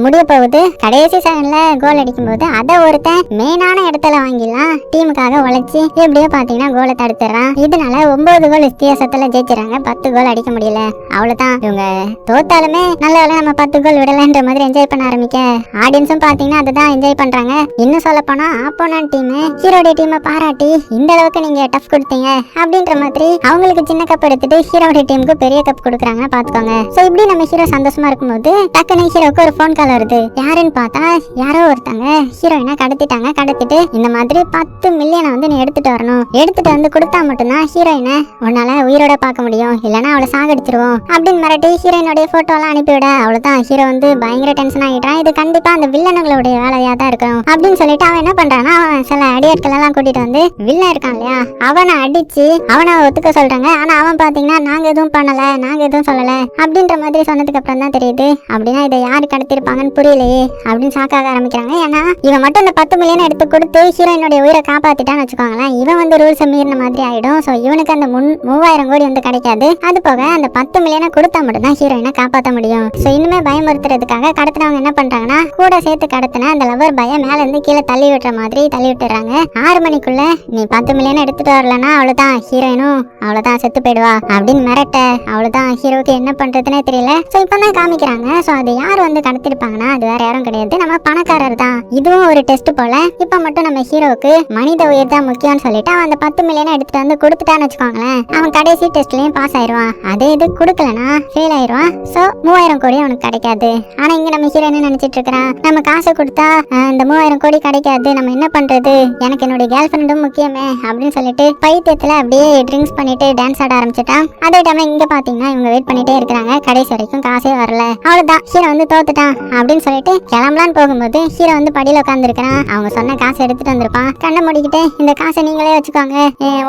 முடிய போகுது. கடைசி செகண்ட்ல கோல் அடிக்கும் போது அதை ஒருத்தன் மெயினான இடத்துல வாங்கிடலாம் டீமுக்காக உழைச்சி எப்படியோ பாத்தீங்கன்னா கோலை தடுத்துறான். இதனால 9 கோல் வித்தியாசத்துல ஜெயிச்சிடறாங்க. 10 கோல் அடிக்க முடியல. அவ்வளவுதான். இவங்க தோத்தாலுமே நல்ல வேலை நம்ம 10 கோல் விடலன்ற மாதிரி என்ஜாய் பண்ண ஆரம்பிக்க ஆடியன்ஸும் பாத்தீங்கன்னா அதுதான் என்ஜாய் பண்றாங்க. இன்னும் சொல்ல போனா ஆப்போனன்ட் டீம் ஹீரோடைய டீமை பாராட்டி இந்த அளவுக்கு நீங்க டஃப் கொடுத்தீங்க அப்படின்ற மாதிரி அவங்களுக்கு சின்ன கப் எடுத்துட்டு ஹீரோடைய டீமுக்கு பெரிய கப் கொடுக்குறாங்க பாத்துக்கோங்க. சோ இப்படி நம்ம ஹீரோ சந்தோஷமா இருக்கும்போது டக்குனு ஹீரோக்கு ஒரு போன் கால் வருது. யாருன்னு பார்த்தா யாரோ ஒருத்தங்க ஹீரோயினை கடத்திட்டாங்க. கடத்திட்டு இந்த மாதிரி 10 மில்லியனை வந்து நீ எடுத்துட்டு வரணும், எடுத்துட்டு வந்து கொடுத்தா மட்டும்தான் ஹீரோயினை உன்னால உயிரோட பார்க்க முடியும், இல்லைன்னா அவளை சாகடிச்சிருவோம் அப்படின்னு மிரட்டி ஹீரோயினுடைய போட்டோ எல்லாம் அனுப்பிவிட. அவ்வளவுதான். ஹீரோ வந்து பயங்கர டென்ஷன் ஆகிட்டான். இது கண்டிப்பா அந்த வில்லனுங்களுடைய வேலையா தான் இருக்கும் அப்படின்னு சொல்லிட்டு அவன் என்ன பண்றான்னா, அவன் சில அடியாட்கள் எல்லாம் கூட்டிட்டு வந்து வில்லன் இருக்கான் இல்லையா, அவனை அடிச்சு அவனை ஒத்துக்க சொல்றாங்க. ஆனா அவன் பாத்தீங்கன்னா நாங்க எதுவும் பண்ணல, நாங்க எதுவும் சொல்லல அப்படின்ற மாதிரி சொன்னதுக்கு அப்புறம் தான் தெரியுது அப்படின்னா இதை யாரு கடத்திருப்பாங்கன்னு புரியலையே அப்படின்னு ஷாக்காக ஆரம்பிக்கிறாங்க. ஏன்னா இவன் மட்டும் இந்த 10 மில்லியன் எடுத்து கொடுத்து ஹீரோயினுடைய உயிரை காப்பாத்திட்டான்னு வச்சுக்கோங்களேன், இவன் வந்து ரூல்ஸை மீறின மாதிரி ஆயிடும். சோ இவனுக்கு அந்த 3000 கோடி வந்து கிடைக்காது. அது போக அந்த 10 மில்லியனை கொடுத்தா மட்டும் தான் ஹீரோயினை காப்பாற்ற முடியும். சோ இன்னுமே பயமுறுத்துறதுக்காக கடத்தினவங்க என்ன பண்றாங்கன்னா, கூட சேர்த்து கடத்தின அந்த லவர் பைய மேல இருந்து கீழே தள்ளி விட்டுற மாதிரி தள்ளி விட்டுறாங்க. 6 மணிக்குள்ள நீ 10 மில்லியன் எடுத்துட்டு வரலன்னா அவ்வளவுதான், ஹீரோயினும் அவ்வளவுதான் செத்து போயிடுவா அப்படின்னு மிரட்ட. அவ்வளவுதான். ஹீரோக்கு என்ன பண்றதுன்னே தெரியல. சோ இப்பதான் காமிக்கிறாங்க. சோ அது யார் வந்து கடத்திருப்பாங்கன்னா அது வேற யாரும் கிடையாது, நம்ம பணக்காரர் தான். இதுவும் ஒரு டெஸ்ட் போல. இப்ப மட்டும் நம்ம ஹீரோக்கு மனித உயிர் தான் முக்கியம்னு சொல்லிட்டு அவன் அந்த 10 மில்லியனை எடுத்துட்டு வந்து கொடுத்துட்டான்னு வச்சுக்கோங்களேன், அவன் கடைசி டெஸ்ட்லயும் பாஸ் ஆயிடுவான். அதே இது கொடுக்கலனா ஃபெயில் ஆயிடுவான். சோ 3000 கோடி அவனுக்கு கிடைக்காது. ஆனா இங்க நம்ம ஹீரோ என்ன நினைச்சிட்டு இருக்கிறான், நம்ம காசை கொடுத்தா இந்த 3000 கோடி கிடைக்காது, நம்ம என்ன பண்றது, எனக்கு என்னுடைய கேர்ள் ஃப்ரெண்டும் முக்கியமே அப்படின்னு சொல்லிட்டு பைத்தியத்துல அப்படியே ட்ரிங்க்ஸ் பண்ணிட்டு டான்ஸ் ஆட ஆரம்பிச்சுட்டான். அதே டைம் இங்க பாத்தீங்கன்னா இவங்க வெயிட் பண்ணிட்டே இருக்காங்க. கடைசி வரைக்கும் காசே வரல. அவ்வளவுதான், ஹீரோ வந்து தோத்துட்டான் அப்படின்னு சொல்லிட்டு கிளம்பலான்னு போகும்போது ஹீரோ வந்து படியில உட்கார்ந்து இருக்கிறான். அவங்க சொன்ன காசை எடுத்துட்டு வந்திருப்பான். கண்ணை மூடிக்கிட்டு இந்த காசை நீங்களே வச்சுக்கோங்க,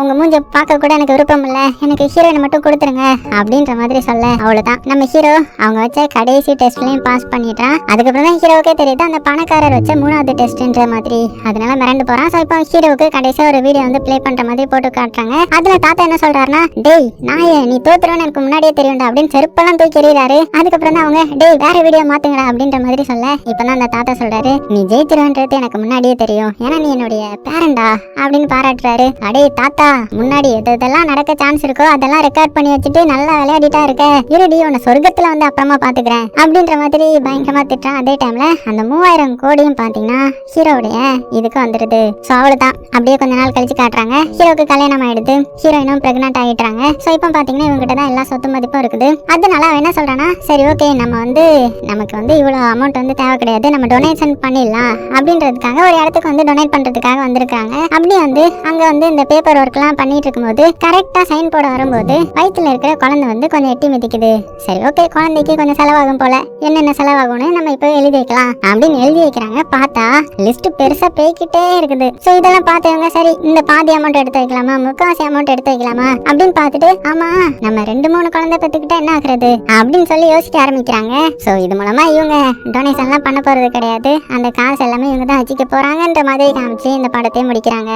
உங்க மூஞ்ச பார்க்க கூட எனக்கு விருப்பம் இல்ல, எனக்கு ஹீரோயினை மட்டும் கொடுத்துருங்க அப்படின்ற மாதிரி சொல்ல. அவ்வளவுதான். நம்ம ஹீரோ அவங்க வச்ச கடைசி டெஸ்ட்லயும் பாஸ் பண்ணிட்டான். அதுக்கப்புறம் தான் ஹீரோவுக்கே தெரியுது அந்த பணக்காரர் வச்ச 3வது டெஸ்ட்ன்ற மாதிரி. அதனால மிரண்டு போறான். சோ இப்போ ஹீரோவுக்கு கடைசியா ஒரு வீடியோ வந்து ப்ளே பண்ற மாதிரி போட்டு காட்டுறாங்க. அதுல தாத்தா என்ன சொல்றாருன்னா, டேய் நாயே நீ தோத்துருன்னு எனக்கு முன்னாடியே தெரியும்டா அப்படின்னு செருப்பெல்லாம் தூக்கி எறிகிறாரு. அதுக்கப்புறம் தான் அவங்க டேய் வேற வீடியோ மாத்துங்கடா அப்படின்ற மாதிரி சொல்ல. இப்பதான் அந்த தாத்தா சொல்றாரு, நீ ஜெயிச்சிருவன்றது எனக்கு முன்னாடியே தெரியும், ஏன்னா நீ என்னுடைய பேரண்டா அப்படின்னு பாராட்டுறாரு. அடே தாத்தா, முன்னாடி எதெல்லாம் நடக்க சான்ஸ் இருக்கோ அதெல்லாம் ரெக்கார்ட் பண்ணி வச்சுட்டு நல்லா விளையாடிட்டா இருக்க, இருடி உன்னை சொர்க்கத்துல வந்து அப்புறமா பாத்துக்கிறேன் அப்படின்ற மாதிரி பயங்கரமா திட்டுறான். அதே டைம்ல அந்த 3000 கோடியும் பாத்தீங்கன்னா ஹீரோடைய இதுக்கு வந்துருது. சோ அவ்வளவுதான். அப்படியே கொஞ்ச நாள் கழிச்சு காட்டுறாங்க. ஹீரோக்கு கல்யாணம் ஆயிடுது. ஹீரோயினும் பிரெக்னென்ட் ஆயிட்டாங்க. சோ இப்போ பாத்தீங்கன்னா இவங்ககிட்ட தான் எல்லா சொத்து மதிப்பும் இருக்குது. அதனால அவன் என்ன சொல்றானா, சரி ஓகே நம்ம வந்து நமக்கு வந்து இவ்வளவு அமௌண்ட் வந்து தேவை கிடையாது, நம்ம டொனேஷன் பண்ணிடலாம் அப்படின்றதுக்காக ஒரு இடத்துக்கு வந்து டொனேட் பண்றதுக்காக வந்திருக்காங்க. அப்படி வந்து அங்க வந்து இந்த பேப்பர் ஒர்க் எல்லாம் பண்ணிட்டு இருக்கும்போது கரெக்டா சைன் போட வரும்போது வயிற்றுல இருக்கிற குழந்தை வந்து கொஞ்சம் எட்டி மிதிக்குது. சரி ஓகே, குழந்தைக்கு கொஞ்சம் செலவாகும் போல, என்னென்ன செலவாகும்னு நம்ம இப்போ எழுதி வைக்கலாம் அப்படின்னு எழுதி வைக்கிறாங்க. பார்த்தா லிஸ்ட் பெருசா போய்கிட்டே இருக்குது. சோ இதெல்லாம் பார்த்தவங்க சரி இந்த பாதி அமௌண்ட் எடுத்து வைக்கலாமா, முக்காசி அமௌண்ட் எடுத்து வைக்கலாமா அப்படின்னு பார்த்துட்டு, ஆமா நம்ம 2-3 குழந்தை பெற்றுக்கிட்டா என்ன ஆகுறது அப்படின்னு சொல்லி யோசிக்க ஆரம்பிக்கிறாங்க. சோ இது மூலமா இவங்க டொனேஷன் எல்லாம் பண்ண போறது கிடையாது, அந்த காசு எல்லாமே இவங்க தான் வச்சுக்க போறாங்கன்ற மாதிரி காமிச்சு இந்த படத்தை முடிக்கிறாங்க.